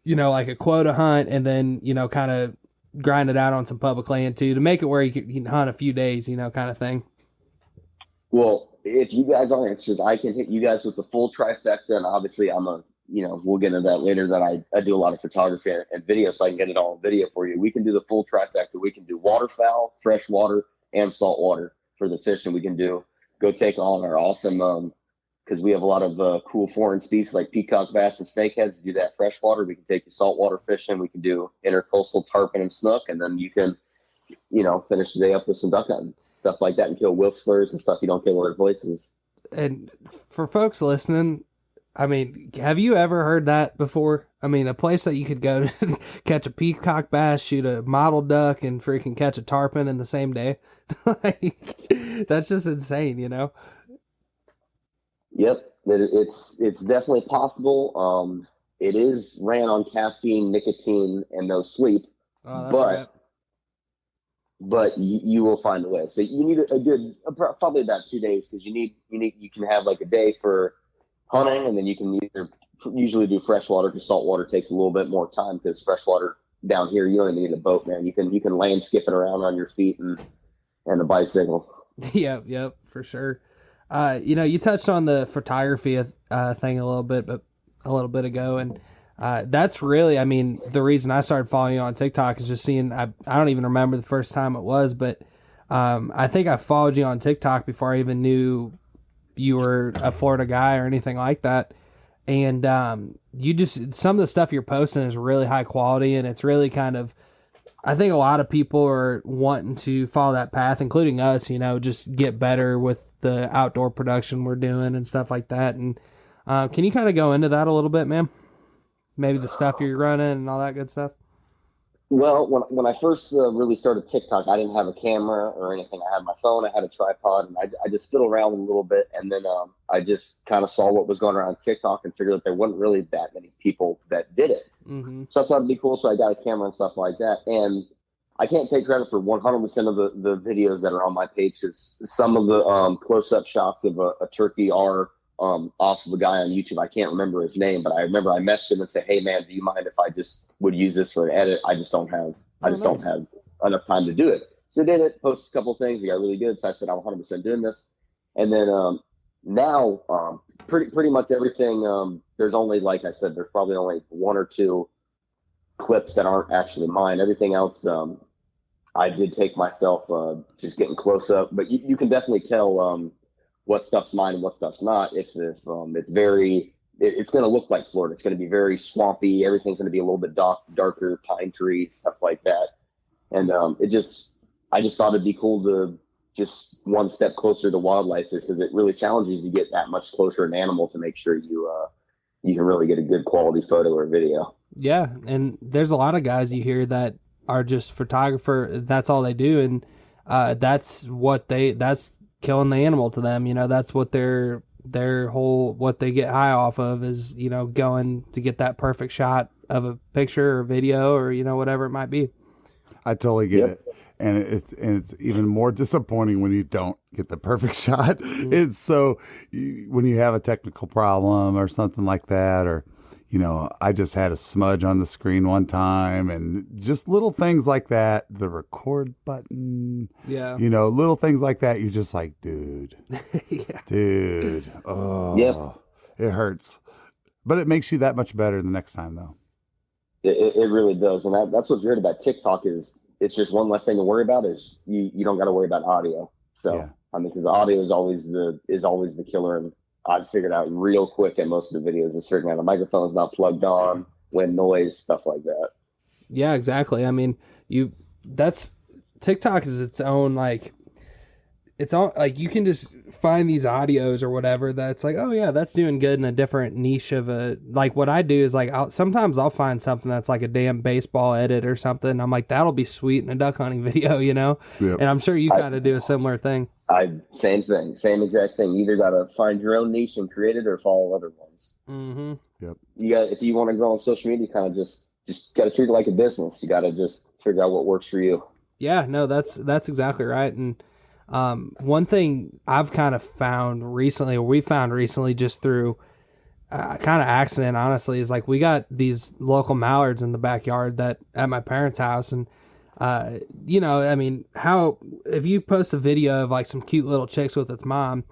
Speaker 2: like a quota hunt, and then kind of grind it out on some public land too, to make it where you can hunt a few days, kind of thing.
Speaker 4: Well, if you guys are interested, I can hit you guys with the full trifecta, and obviously we'll get into that later, that I do a lot of photography and video, so I can get it all on video for you. We can do the full trifecta. We can do waterfowl, freshwater, and saltwater for the fishing. We can go take on our awesome, because we have a lot of cool foreign species like peacock bass and snakeheads. Do that freshwater. We can take you saltwater fishing. We can do intercoastal tarpon and snook, and then you can, finish the day up with some duck hunting. Stuff like that, and kill whistlers and stuff you don't kill other places.
Speaker 2: And for folks listening, I mean, have you ever heard that before? I mean, a place that you could go to catch a peacock bass, shoot a mottled duck, and freaking catch a tarpon in the same day. That's just insane,
Speaker 4: Yep, it's definitely possible. It is ran on caffeine, nicotine, and no sleep.
Speaker 2: Oh, that's right.
Speaker 4: But you will find a way. So you need a good, probably about 2 days, because you can have like a day for hunting, and then you can usually do freshwater, because saltwater takes a little bit more time, because freshwater down here, you don't need a boat, man. You can land skipping around on your feet and a bicycle.
Speaker 2: Yep, for sure. You touched on the photography thing a little bit ago, and that's really, I mean, the reason I started following you on TikTok is just seeing, I don't even remember the first time it was, but I think I followed you on TikTok before I even knew you were a Florida guy or anything like that. And you just, some of the stuff you're posting is really high quality, and it's really kind of, I think a lot of people are wanting to follow that path, including us, just get better with the outdoor production we're doing and stuff like that. And can you kind of go into that a little bit, man? Maybe the stuff you're running and all that good stuff?
Speaker 4: Well, when I first really started TikTok, I didn't have a camera or anything. I had my phone, I had a tripod, and I just fiddled around a little bit. And then I just kind of saw what was going around TikTok and figured that there wasn't really that many people that did it.
Speaker 2: Mm-hmm.
Speaker 4: So I thought it'd be cool. So I got a camera and stuff like that. And I can't take credit for 100% of the videos that are on my page, because some of the close-up shots of a turkey are off of a guy on YouTube. I can't remember his name, but I remember I messaged him and said, "Hey man, do you mind if I just would use this for an edit? I just don't have enough time to do it." So I did it, posted a couple of things, it got really good. So I said, I'm 100% doing this. And then now pretty much everything, there's only, like I said, there's probably only one or two clips that aren't actually mine. Everything else, I did take myself just getting close up, but you can definitely tell what stuff's mine and what stuff's not. If it's it's going to look like Florida. It's going to be very swampy. Everything's going to be a little bit darker, pine trees, stuff like that. And I just thought it'd be cool to just one step closer to wildlife, because it really challenges you to get that much closer an animal to make sure you can really get a good quality photo or video. Yeah,
Speaker 2: and there's a lot of guys you hear that are just photographer. That's all they do, and that's killing the animal to them. That's what their whole, what they get high off of is, going to get that perfect shot of a picture or video or, whatever it might be.
Speaker 3: I totally get it. And it's even more disappointing when you don't get the perfect shot. Mm-hmm. It's so, when you have a technical problem or something like that, or, I just had a smudge on the screen one time, and just little things like that, the record button, little things like that. You're just like, dude, dude, it hurts, but it makes you that much better the next time, though.
Speaker 4: It really does. And that's what's weird about TikTok is it's just one less thing to worry about. Is you don't got to worry about audio. So, because the audio is always the killer. And I figured out real quick in most of the videos, a certain amount of microphone's not plugged on, wind noise, stuff like that.
Speaker 2: Yeah, exactly. TikTok is its own, it's all you can just find these audios or whatever that's like, oh yeah, that's doing good in a different niche of what I do is sometimes I'll find something that's like a damn baseball edit or something. I'm like, that'll be sweet in a duck hunting video, Yep. And I'm sure you kind of do a similar thing.
Speaker 4: Same thing, same exact thing. You either got to find your own niche and create it, or follow other ones.
Speaker 2: Mm-hmm.
Speaker 3: Yep.
Speaker 4: If you want to grow on social media, kind of just got to treat it like a business. You got to just figure out what works for you.
Speaker 2: Yeah, no, that's exactly right. And one thing I've kind of found recently, or we found recently, just through kind of accident, honestly, is we got these local mallards in the backyard at my parents' house, and if you post a video of some cute little chicks with its mom,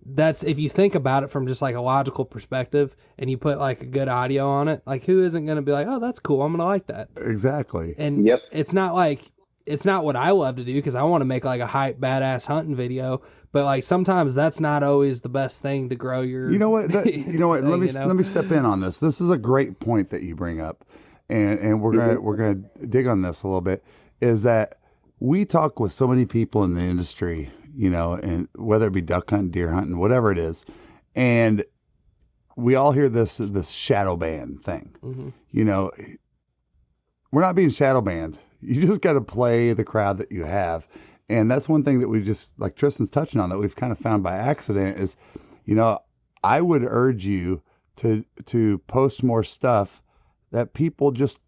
Speaker 2: that's, if you think about it from just a logical perspective, and you put a good audio on it, who isn't going to be like, oh, that's cool, I'm going to like that.
Speaker 3: Exactly.
Speaker 2: And it's not what I love to do, because I want to make a hype badass hunting video, but sometimes that's not always the best thing to grow your.
Speaker 3: Let me step in on this. This is a great point that you bring up, and we're gonna dig on this a little bit. Is that we talk with so many people in the industry, and whether it be duck hunting, deer hunting, whatever it is, and we all hear this shadow ban thing. Mm-hmm. We're not being shadow banned. You just got to play the crowd that you have. And that's one thing that we just, like Tristan's touching on, that we've kind of found by accident is, I would urge you to post more stuff that people just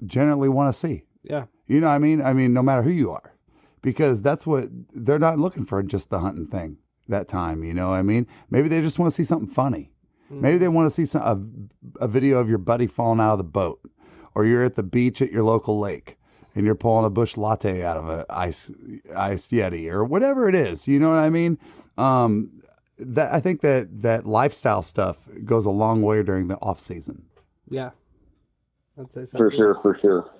Speaker 3: generally want to see.
Speaker 2: Yeah.
Speaker 3: You know what I mean? No matter who you are, because that's what they're not looking for, just the hunting thing that time. You know what I mean? Maybe they just want to see something funny. Mm. Maybe they want to see a video of your buddy falling out of the boat, or you're at the beach at your local lake and you're pulling a bush latte out of a ice Yeti or whatever it is. You know what I mean? I think that lifestyle stuff goes a long way during the off season.
Speaker 2: Yeah. I'd say so.
Speaker 4: For sure.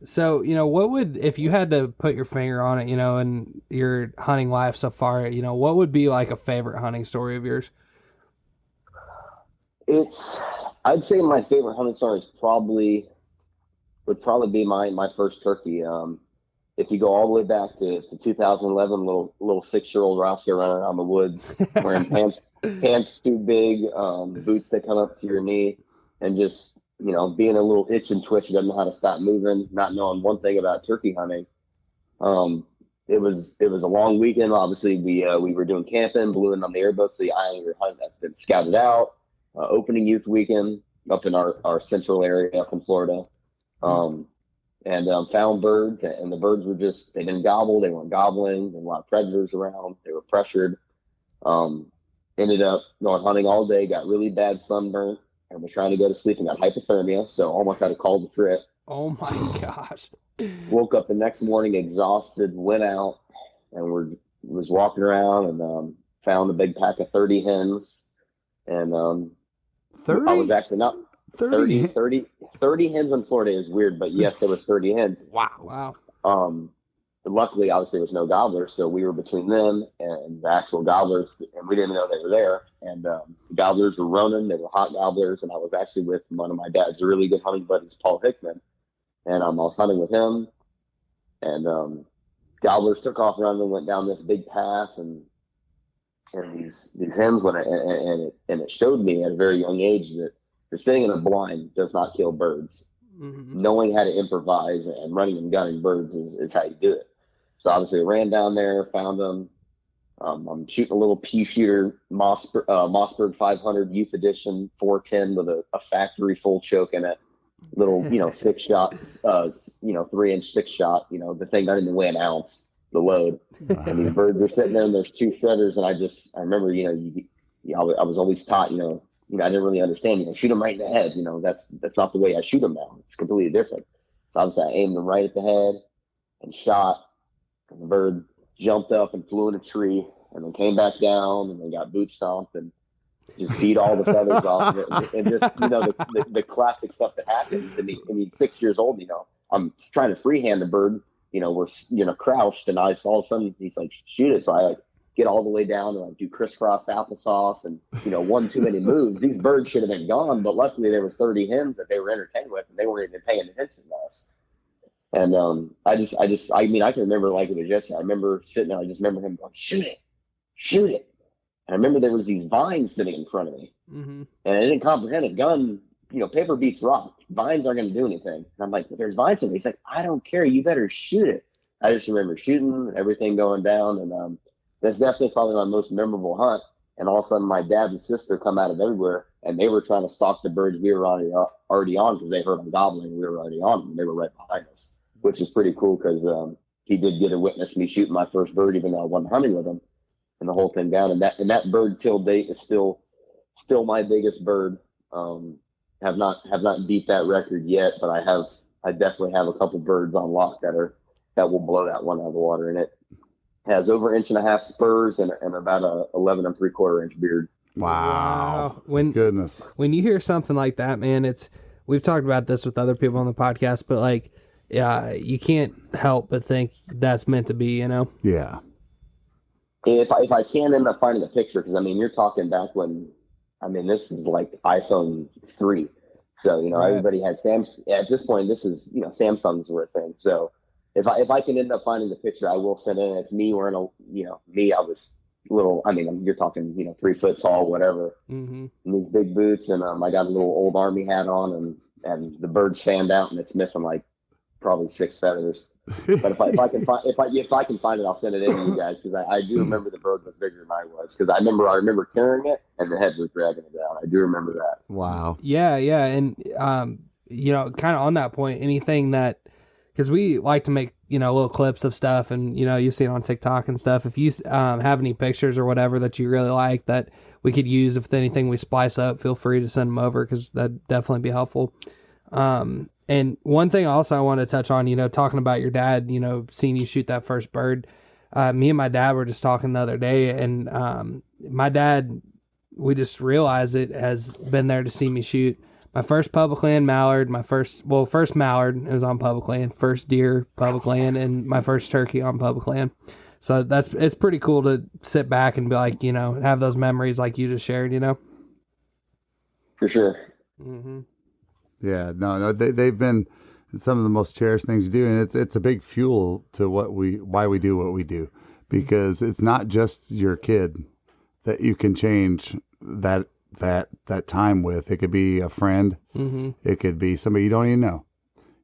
Speaker 2: So, what would, if you had to put your finger on it, in your hunting life so far, what would be a favorite hunting story of yours?
Speaker 4: I'd say my favorite hunting story is probably would probably be my first turkey. If you go all the way back to 2011, little 6-year-old Roscoe running around the woods wearing pants too big, boots that come up to your knee, and just, being a little itch and twitch, doesn't know how to stop moving, not knowing one thing about turkey hunting. It was a long weekend. Obviously, we were doing camping, blew in on the airboat, so the Islander hunt that's been scouted out. Opening youth weekend up in our central area up in Florida. And found birds, and the birds were they didn't gobble, they weren't gobbling, there were a lot of predators around, they were pressured. Ended up going hunting all day, got really bad sunburn, and was trying to go to sleep and got hypothermia, so almost had to call the trip.
Speaker 2: Oh my gosh.
Speaker 4: Woke up the next morning exhausted, went out, and was walking around and found a big pack of 30 hens. And
Speaker 3: 30?
Speaker 4: I was actually not 30 hens in Florida is weird, but yes, there was 30 hens.
Speaker 2: Wow.
Speaker 4: Luckily, obviously, there was no gobblers, so we were between them and the actual gobblers, and we didn't know they were there. And the gobblers were running; they were hot gobblers, and I was actually with one of my dad's really good hunting buddies, Paul Hickman, and I was hunting with him. And gobblers took off running and went down this big path, and these hens went, and it showed me at a very young age that sitting in a blind does not kill birds. Mm-hmm. Knowing how to improvise and running and gunning birds is how you do it. So obviously I ran down there, found them. I'm shooting a little pea shooter Mossberg 500 Youth Edition 410 with a factory full choke in it. Little, 6 shots, 3-inch 6 shot. The thing doesn't even weigh an ounce, the load. And these birds are sitting there, and there's 2 shredders, and I remember, I was always taught, I didn't really understand, shoot them right in the head. That's not the way I shoot them now. It's completely different. So obviously I aimed them right at the head and shot, and the bird jumped up and flew in a tree, and then came back down, and then got boot stomped and just beat all the feathers off of it. And just, the classic stuff that happens to me. I mean, 6 years old, I'm trying to freehand the bird, we're, crouched, and all of a sudden he's like, shoot it. So I get all the way down and do crisscross applesauce and, one too many moves. These birds should have been gone, but luckily there was 30 hens that they were entertained with, and they weren't even paying attention to us. And I can remember like it was yesterday. I remember sitting there, I just remember him going, shoot it. And I remember there was these vines sitting in front of me. Mm-hmm. And I didn't comprehend it. Gun, paper beats rock. Vines aren't going to do anything. And I'm like, but there's vines in me. He's like, I don't care. You better shoot it. I just remember shooting, everything going down, and that's definitely probably my most memorable hunt. And all of a sudden, my dad and sister come out of everywhere, and they were trying to stalk the birds we were already on because they heard them gobbling. We were already on them. They were right behind us, which is pretty cool because he did get to witness me shooting my first bird, even though I wasn't hunting with him, and the whole thing down. And that bird till date is still my biggest bird. Have not beat that record yet, but I definitely have a couple birds on lock that will blow that one out of the water, and it has over 1.5 inch spurs and about a 11 3/4 inch beard.
Speaker 3: Wow.
Speaker 2: Goodness. When you hear something like that, man, we've talked about this with other people on the podcast, but like, you can't help but think that's meant to be,
Speaker 3: Yeah.
Speaker 4: If I can end up finding a picture, because you're talking back when, this is like iPhone 3. So, right. Everybody had at this point, this is, Samsungs were a thing. So if I can end up finding the picture, I will send it in. It's me wearing I was little, you're talking, 3 foot tall, whatever, mm-hmm. and these big boots. And I got a little old army hat on, and the birds fanned out, and it's missing like probably 6 feathers. But if I can find it, I'll send it in to you guys, because I do remember the bird was bigger than I was, because I remember carrying it and the head was dragging it down. I do remember that.
Speaker 3: Wow.
Speaker 2: Yeah, and kind of on that point, anything that, because we like to make little clips of stuff, and you see it on TikTok and stuff. If you have any pictures or whatever that you really like that we could use, if anything we splice up, feel free to send them over, because that'd definitely be helpful. And one thing also I want to touch on, talking about your dad, seeing you shoot that first bird. Me and my dad were just talking the other day, and my dad, we just realized it, has been there to see me shoot my first public land mallard, first mallard, it was on public land, first deer public land, and my first turkey on public land. So it's pretty cool to sit back and be like, have those memories like you just shared,
Speaker 4: For sure.
Speaker 3: Mm-hmm. Yeah, no, they've been It's some of the most cherished things you do, and it's a big fuel to why we do what we do, because it's not just your kid that you can change that time with. It could be a friend. Mm-hmm. It could be somebody you don't even know.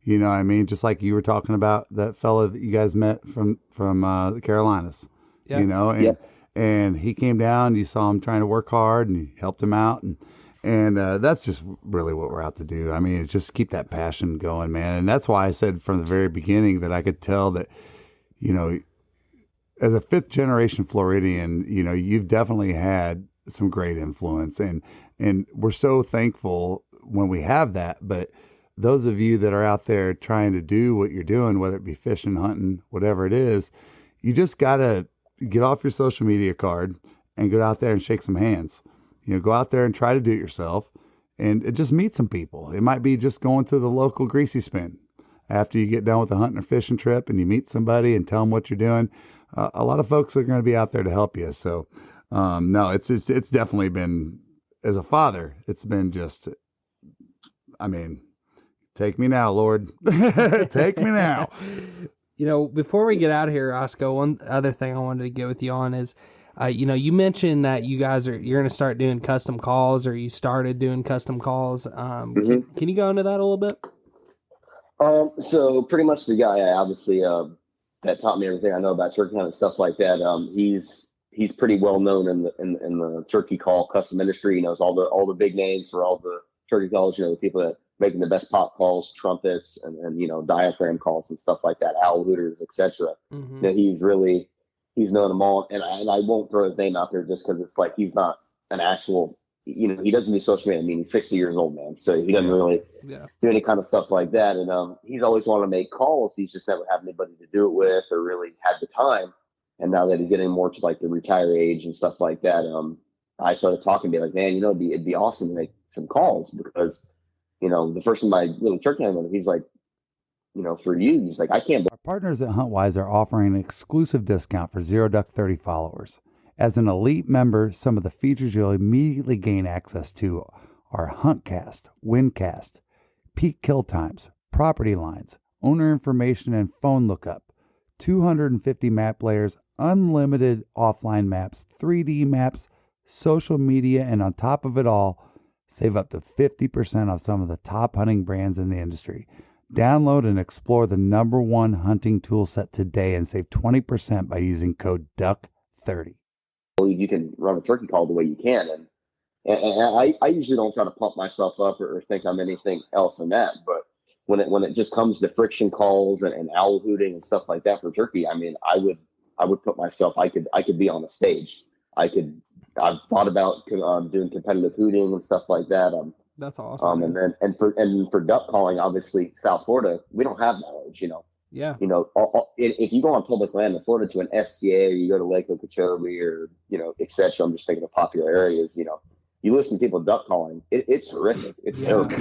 Speaker 3: You know what I mean? Just like you were talking about that fella that you guys met from the Carolinas. Yeah. You know, and he came down. You saw him trying to work hard, and you helped him out, and that's just really what we're out to do. I mean, it's just keep that passion going, man. And that's why I said from the very beginning that I could tell that, you know, as a 5th generation Floridian, you know, you've definitely had some great influence, and we're so thankful when we have that. But those of you that are out there trying to do what you're doing, whether it be fishing, hunting, whatever it is, you just got to get off your social media card and go out there and shake some hands. You know, go out there and try to do it yourself and just meet some people. It might be just going to the local greasy spin after you get done with the hunting or fishing trip, and you meet somebody and tell them what you're doing. A lot of folks are going to be out there to help you. So, no, it's definitely been, as a father, it's been just, I mean, take me now, Lord. Take me now.
Speaker 2: You know, before we get out of here, Roscoe, one other thing I wanted to get with you on is, you know, you mentioned that you're going to start doing custom calls, or you started doing custom calls. Can you go into that a little bit?
Speaker 4: So pretty much the guy, obviously, that taught me everything I know about turkey hunting and stuff like that. He's pretty well known in the turkey call custom industry. He knows all the big names for all the turkey calls. You know, the people that making the best pop calls, trumpets, and you know, diaphragm calls and stuff like that, owl hooters, etc. You know, he's known them all, and I won't throw his name out there just because it's like he's not an actual, you know, he doesn't do social media. I mean, he's 60 years old, man, so he doesn't really do any kind of stuff like that. And he's always wanted to make calls. He's just never had anybody to do it with, or really had the time. And now that he's getting more to like the retire age and stuff like that, I started talking to him, like, man, you know, it'd be awesome to make some calls, because, you know, the first time I really turkey hunted, he's like, you know, for you, he's like, I can't.
Speaker 3: Our partners at Huntwise are offering an exclusive discount for Zero Duck 30 followers. As an elite member, some of the features you'll immediately gain access to are Huntcast, Windcast, peak kill times, property lines, owner information and phone lookup, 250 map layers, unlimited offline maps, 3D maps, social media, and on top of it all, save up to 50% off some of the top hunting brands in the industry. Download and explore the #1 hunting tool set today and save 20% by using code DUCK30.
Speaker 4: You can run a turkey call the way you can. And I usually don't try to pump myself up or think I'm anything else than that. But when it just comes to friction calls and owl hooting and stuff like that for turkey, I mean, I would put myself, I could be on a stage. I've thought about doing competitive hooting and stuff like that.
Speaker 2: That's awesome.
Speaker 4: And for duck calling, obviously South Florida, we don't have knowledge, you know.
Speaker 2: Yeah.
Speaker 4: You know, if you go on public land in Florida to an STA, or you go to Lake Okeechobee, or, you know, et cetera, I'm just thinking of popular areas, you know, you listen to people duck calling, it's horrific. It's terrible.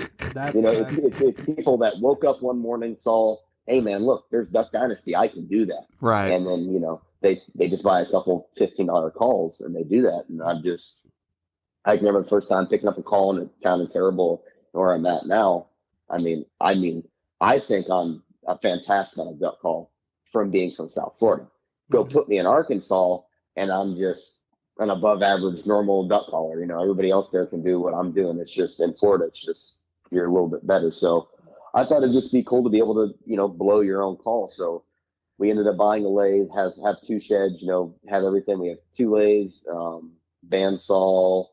Speaker 4: You know, it's people that woke up one morning, saw, hey man, look, there's Duck Dynasty, I can do that.
Speaker 3: Right.
Speaker 4: And then, you know, they just buy a couple $15 calls and they do that. And I can remember the first time picking up a call and it sounded terrible where I'm at now. I mean, I think I'm a fantastic on a duck call from being from South Florida. Go put me in Arkansas and I'm just an above average normal duck caller. You know, everybody else there can do what I'm doing. It's just in Florida, it's just, you're a little bit better. So I thought it'd just be cool to be able to, you know, blow your own call. So we ended up buying a lathe, have 2 sheds, you know, have everything. We have 2 lathes, bandsaw,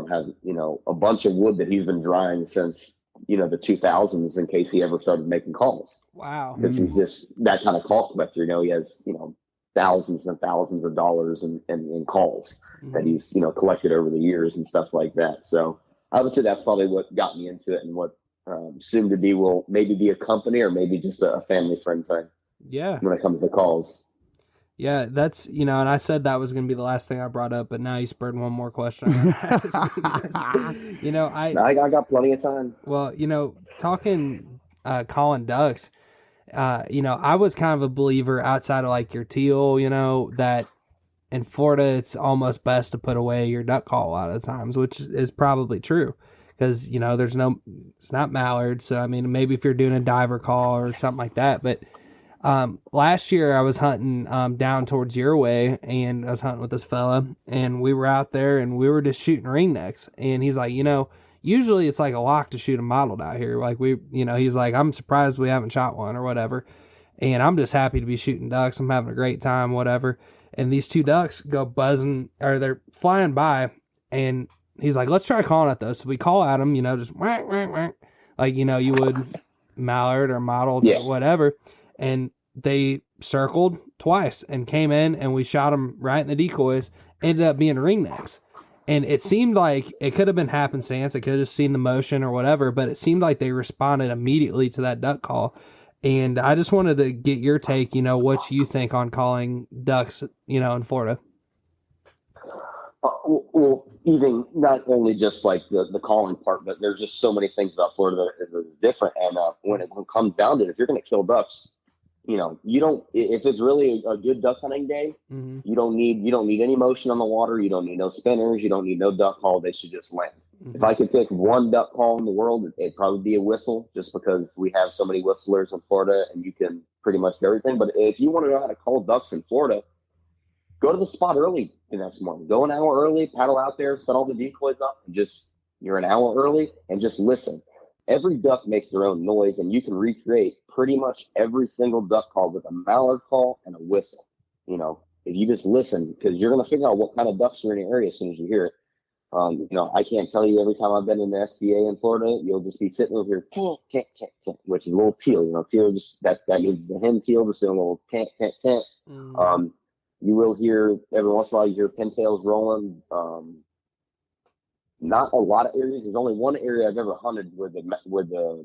Speaker 4: have, you know, a bunch of wood that he's been drying since, you know, the 2000s, in case he ever started making calls.
Speaker 2: Wow.
Speaker 4: Because he's just that kind of call collector. You know, he has, you know, thousands and thousands of dollars in calls that he's, you know, collected over the years and stuff like that. So I would say that's probably what got me into it, and what soon to be will maybe be a company, or maybe just a family friend thing.
Speaker 2: Yeah.
Speaker 4: When it comes to calls.
Speaker 2: Yeah, that's, you know, and I said that was going to be the last thing I brought up, but now you spurred one more question. You know, I
Speaker 4: got plenty of time.
Speaker 2: Well, you know, calling ducks, you know, I was kind of a believer outside of like your teal, you know, that in Florida, it's almost best to put away your duck call a lot of the times, which is probably true. because it's not mallard. So I mean, maybe if you're doing a diver call or something like that. But last year I was hunting down towards your way, and I was hunting with this fella, and we were out there and we were just shooting ringnecks, and he's like, usually it's like a lock to shoot a mottled out here. Like he's like, I'm surprised we haven't shot one or whatever. And I'm just happy to be shooting ducks. I'm having a great time, whatever. And these two ducks go buzzing, or they're flying by, and he's like, let's try calling at those. So we call at them, just whack, whack, whack, like, you would mallard or mottled or whatever. And they circled twice and came in, and we shot them right in the decoys. Ended up being ringnecks. And it seemed like it could have been happenstance. It could have seen the motion or whatever, but it seemed like they responded immediately to that duck call. And I just wanted to get your take, what you think on calling ducks, in Florida.
Speaker 4: Well, even not only just like the calling part, but there's just so many things about Florida that is different. And when it comes down to it, if you're going to kill ducks, you don't, if it's really a good duck hunting day, you don't need any motion on the water. You don't need no spinners. You don't need no duck call. They should just land. If I could pick one duck call in the world, it'd probably be a whistle, just because we have so many whistlers in Florida and you can pretty much do everything. But if you want to know how to call ducks in Florida, go to the spot early the next morning. Go an hour early, paddle out there, set all the decoys up, and you're an hour early and just listen. Every duck makes their own noise, and you can recreate pretty much every single duck call with a mallard call and a whistle. If you just listen, because you're going to figure out what kind of ducks are in your area as soon as you hear it. I can't tell you every time I've been in the SBA in Florida, you'll just be sitting over here, which is a little teal. Teal just that means the hen teal, just doing a little tent. You will hear every once in a while, you hear pintails rolling. Not a lot of areas. There's only one area I've ever hunted where the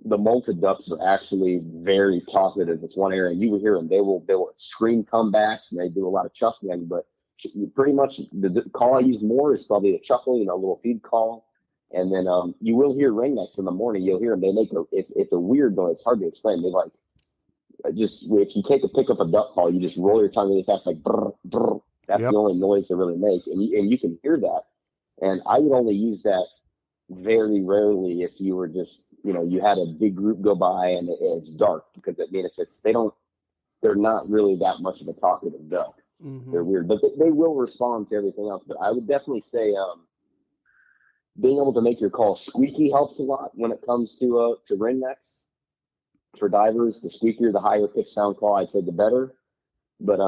Speaker 4: molted ducks are actually very talkative. It's one area you will hear them. They will scream comebacks, and they do a lot of chuckling, but pretty much the call I use more is probably a chuckle, a little feed call. And then you will hear ringnecks in the morning. You'll hear them. They make it's a weird noise. It's hard to explain. They like, just if you pick up a duck call, you just roll your tongue really fast, like brr, brr. That's the only noise they really make. And you can hear that. And I would only use that very rarely if you were just, you had a big group go by and it's dark, because they're not really that much of a talkative duck. They're weird, but they will respond to everything else. But I would definitely say being able to make your call squeaky helps a lot when it comes to ringnecks. For divers, the squeakier, the higher pitch sound call, I'd say the better. But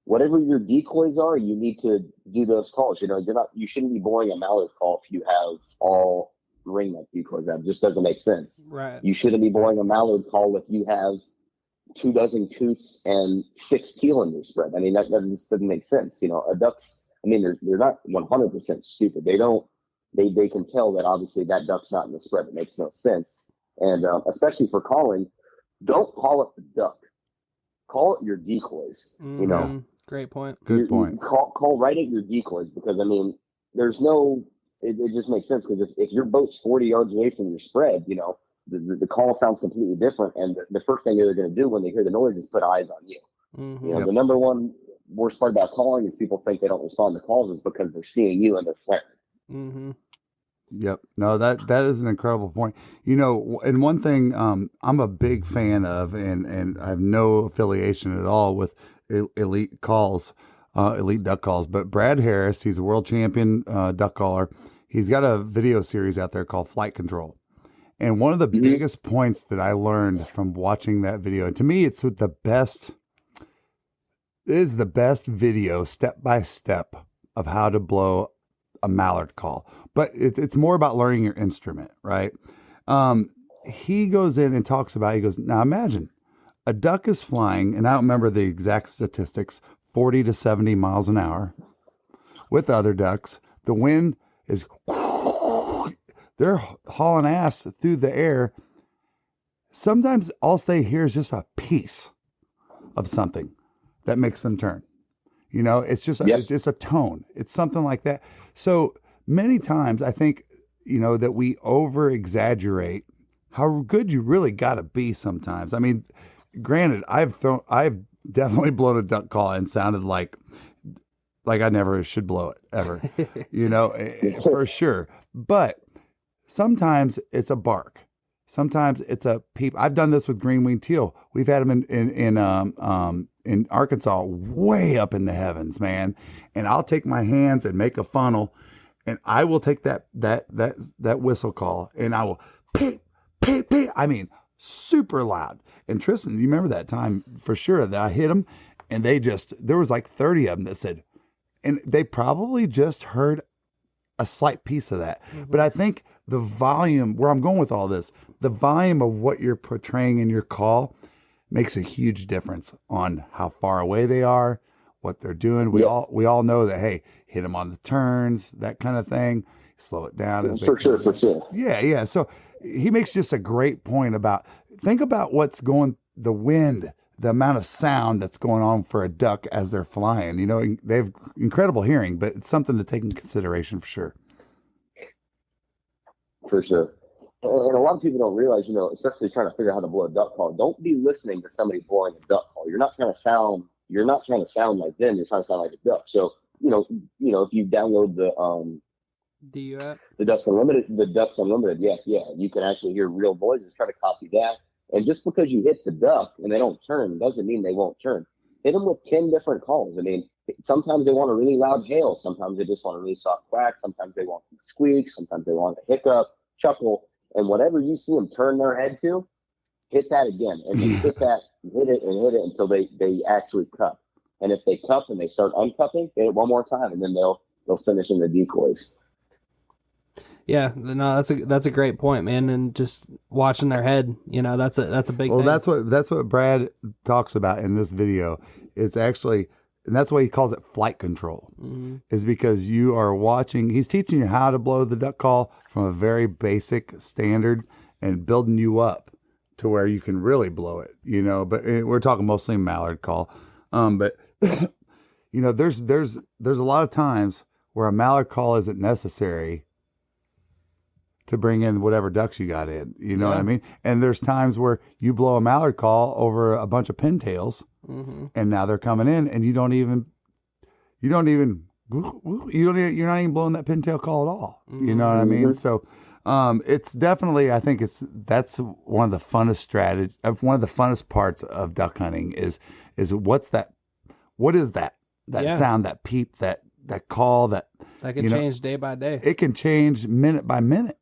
Speaker 4: whatever your decoys are, you need to do those calls. You shouldn't be blowing a mallard call if you have all ringneck decoys. That just doesn't make sense.
Speaker 2: Right.
Speaker 4: You shouldn't be blowing a mallard call if you have 24 coots and 6 teal in your spread. I mean, that just doesn't make sense. A duck's, they're not 100% stupid. They can tell that obviously that duck's not in the spread. It makes no sense. And especially for calling, don't call it the duck. Call it your decoys.
Speaker 2: Great point.
Speaker 3: Good point.
Speaker 4: Call right at your decoys, because there's no. It just makes sense, because if your boat's 40 yards away from your spread, the call sounds completely different, and the first thing they're going to do when they hear the noise is put eyes on you. The number one worst part about calling is people think they don't respond to calls is because they're seeing you and they're flaring.
Speaker 3: Yep. No, that is an incredible point. And one thing I'm a big fan of, and I have no affiliation at all with elite calls, elite duck calls, but Brad Harris, he's a world champion duck caller. He's got a video series out there called Flight Control. And one of the biggest points that I learned from watching that video, and to me, it's the best video step by step of how to blow a mallard call. But it's more about learning your instrument, right? He goes in and talks about, he goes, now imagine a duck is flying, and I don't remember the exact statistics, 40 to 70 miles an hour with other ducks. The wind is, they're hauling ass through the air. Sometimes all they hear is just a piece of something that makes them turn. It's just it's just a tone. It's something like that. So many times I think, that we over exaggerate how good you really got to be sometimes. I mean, granted, I've definitely blown a duck call and sounded like like I never should blow it ever, for sure. But sometimes it's a bark. Sometimes it's a peep. I've done this with green-winged teal. We've had them in Arkansas, way up in the heavens, man. And I'll take my hands and make a funnel, and I will take that whistle call, and I will peep, peep, peep. I mean, super loud. And Tristan, you remember that time for sure that I hit them, and there was like 30 of them that said, and they probably just heard a slight piece of that. Mm-hmm. But I think the volume, where I'm going with all this, the volume of what you're portraying in your call makes a huge difference on how far away they are, what they're doing. We all know that, hey, hit them on the turns, that kind of thing. Slow it down.
Speaker 4: For sure.
Speaker 3: Yeah. So he makes just a great point think about what's going, the wind, the amount of sound that's going on for a duck as they're flying. They have incredible hearing, but it's something to take in consideration for sure.
Speaker 4: For sure. And a lot of people don't realize, especially trying to figure out how to blow a duck call, don't be listening to somebody blowing a duck call. You're not trying to sound like them. You're trying to sound like a duck. So, if you download the Ducks Unlimited, yeah, you can actually hear real voices. Try to copy that. And just because you hit the duck and they don't turn doesn't mean they won't turn. Hit them with 10 different calls. I mean, sometimes they want a really loud hail. Sometimes they just want a really soft quack. Sometimes they want a squeak. Sometimes they want a hiccup, chuckle. And whatever you see them turn their head to, hit that again. And then hit it until they actually cup. And if they cup and they start uncupping, hit it one more time, and then they'll finish in the decoys.
Speaker 2: Yeah, no, that's a great point, man. And just watching their head, that's a big thing.
Speaker 3: Well, that's what Brad talks about in this video. It's actually, and that's why he calls it flight control, is because you are watching. He's teaching you how to blow the duck call from a very basic standard and building you up to where you can really blow it. But we're talking mostly mallard call. But there's a lot of times where a mallard call isn't necessary to bring in whatever ducks you got in, what I mean? And there's times where you blow a mallard call over a bunch of pintails, and now they're coming in, and you're not even blowing that pintail call at all. You know what I mean? So, it's definitely, I think that's one of the funnest parts of duck hunting is what is that sound, that peep, that call, that
Speaker 2: can change day by day.
Speaker 3: It can change minute by minute.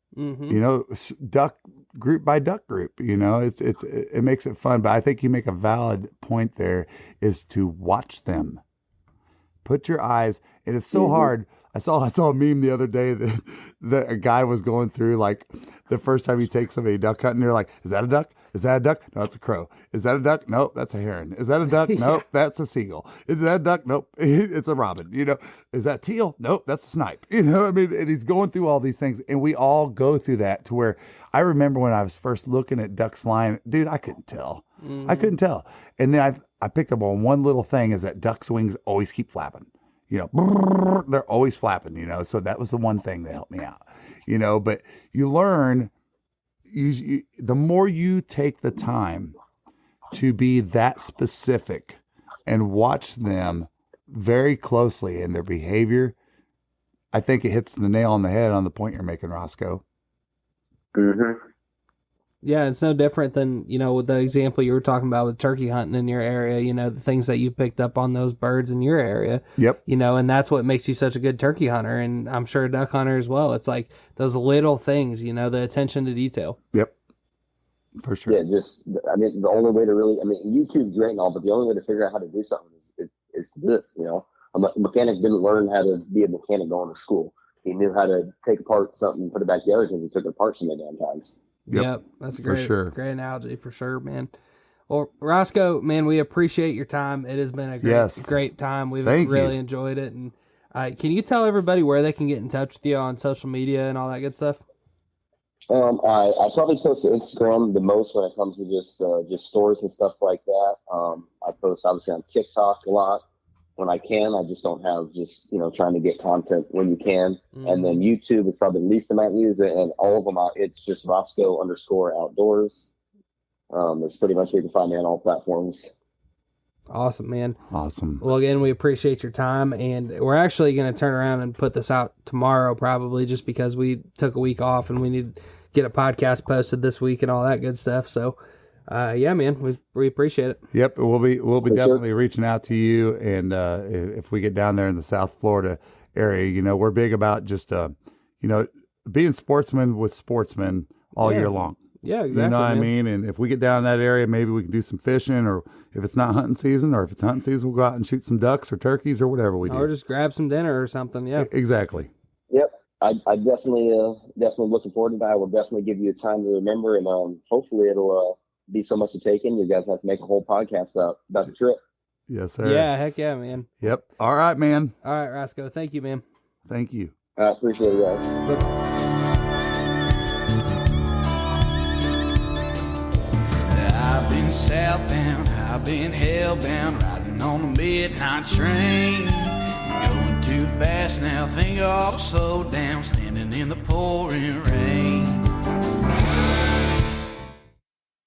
Speaker 3: Duck group by duck group. It makes it fun. But I think you make a valid point there, is to watch them. Put your eyes, and it's so hard. I saw a meme the other day that a guy was going through, like, the first time he takes somebody duck hunting, they're like, is that a duck? Is that a duck? No, it's a crow. Is that a duck? Nope, that's a heron. Is that a duck? Nope, that's a seagull. Is that a duck? Nope, it's a robin. Is that teal? Nope, that's a snipe. I mean, and he's going through all these things, and we all go through that, to where I remember when I was first looking at ducks flying, dude, I couldn't tell. I couldn't tell. And then I picked up on one little thing, is that ducks' wings always keep flapping. They're always flapping, so that was the one thing that helped me out, but you learn, the more you take the time to be that specific and watch them very closely in their behavior, I think it hits the nail on the head on the point you're making, Roscoe.
Speaker 2: Yeah, it's no different than, with the example you were talking about with turkey hunting in your area, the things that you picked up on those birds in your area.
Speaker 3: Yep.
Speaker 2: And that's what makes you such a good turkey hunter, and I'm sure a duck hunter as well. It's like those little things, the attention to detail.
Speaker 3: Yep. For sure.
Speaker 4: Yeah, the only way to really, YouTube's great and all, but the only way to figure out how to do something is to do it, A mechanic didn't learn how to be a mechanic going to school. He knew how to take apart something and put it back together, because he took it apart so many damn times.
Speaker 2: Yep, that's a great analogy for sure, man. Well, Roscoe, man, we appreciate your time. It has been a great time. We've really enjoyed it. And can you tell everybody where they can get in touch with you on social media and all that good stuff?
Speaker 4: I probably post to Instagram the most when it comes to just stories and stuff like that. I post obviously on TikTok a lot when I can. I just don't have trying to get content when you can. And then YouTube is probably the least amount of use it, and all of them it's just Roscoe _Outdoors. It's pretty much where you can find me on all platforms.
Speaker 2: Awesome, man.
Speaker 3: Awesome.
Speaker 2: Well, again, we appreciate your time, and we're actually going to turn around and put this out tomorrow, probably, just because we took a week off and we need to get a podcast posted this week and all that good stuff. So, yeah, man, we appreciate it.
Speaker 3: Yep, we'll be
Speaker 4: For
Speaker 3: definitely reaching out to you, and if we get down there in the South Florida area, you know, we're big about just you know, being sportsmen with sportsmen all year long.
Speaker 2: Yeah, exactly.
Speaker 3: You know what I
Speaker 2: man.
Speaker 3: mean? And if we get down in that area, maybe we can do some fishing, or if it's not hunting season, or if it's hunting season, we'll go out and shoot some ducks or turkeys or whatever we do.
Speaker 2: Or just grab some dinner or something. Yeah.
Speaker 3: Exactly.
Speaker 4: Yep. I definitely looking forward to that. I will definitely give you a time to remember, and hopefully it'll be so much to take in. You guys have to make a whole podcast about the trip.
Speaker 3: Yes, sir.
Speaker 2: Yeah, heck yeah, man.
Speaker 3: Yep. All right, man.
Speaker 2: All right, Roscoe. Thank you, man.
Speaker 3: Thank you.
Speaker 4: I appreciate it, guys.
Speaker 1: I've been southbound, I've been hellbound, riding on the midnight train. Going too fast now, think I ought to slow down, standing in the pouring rain.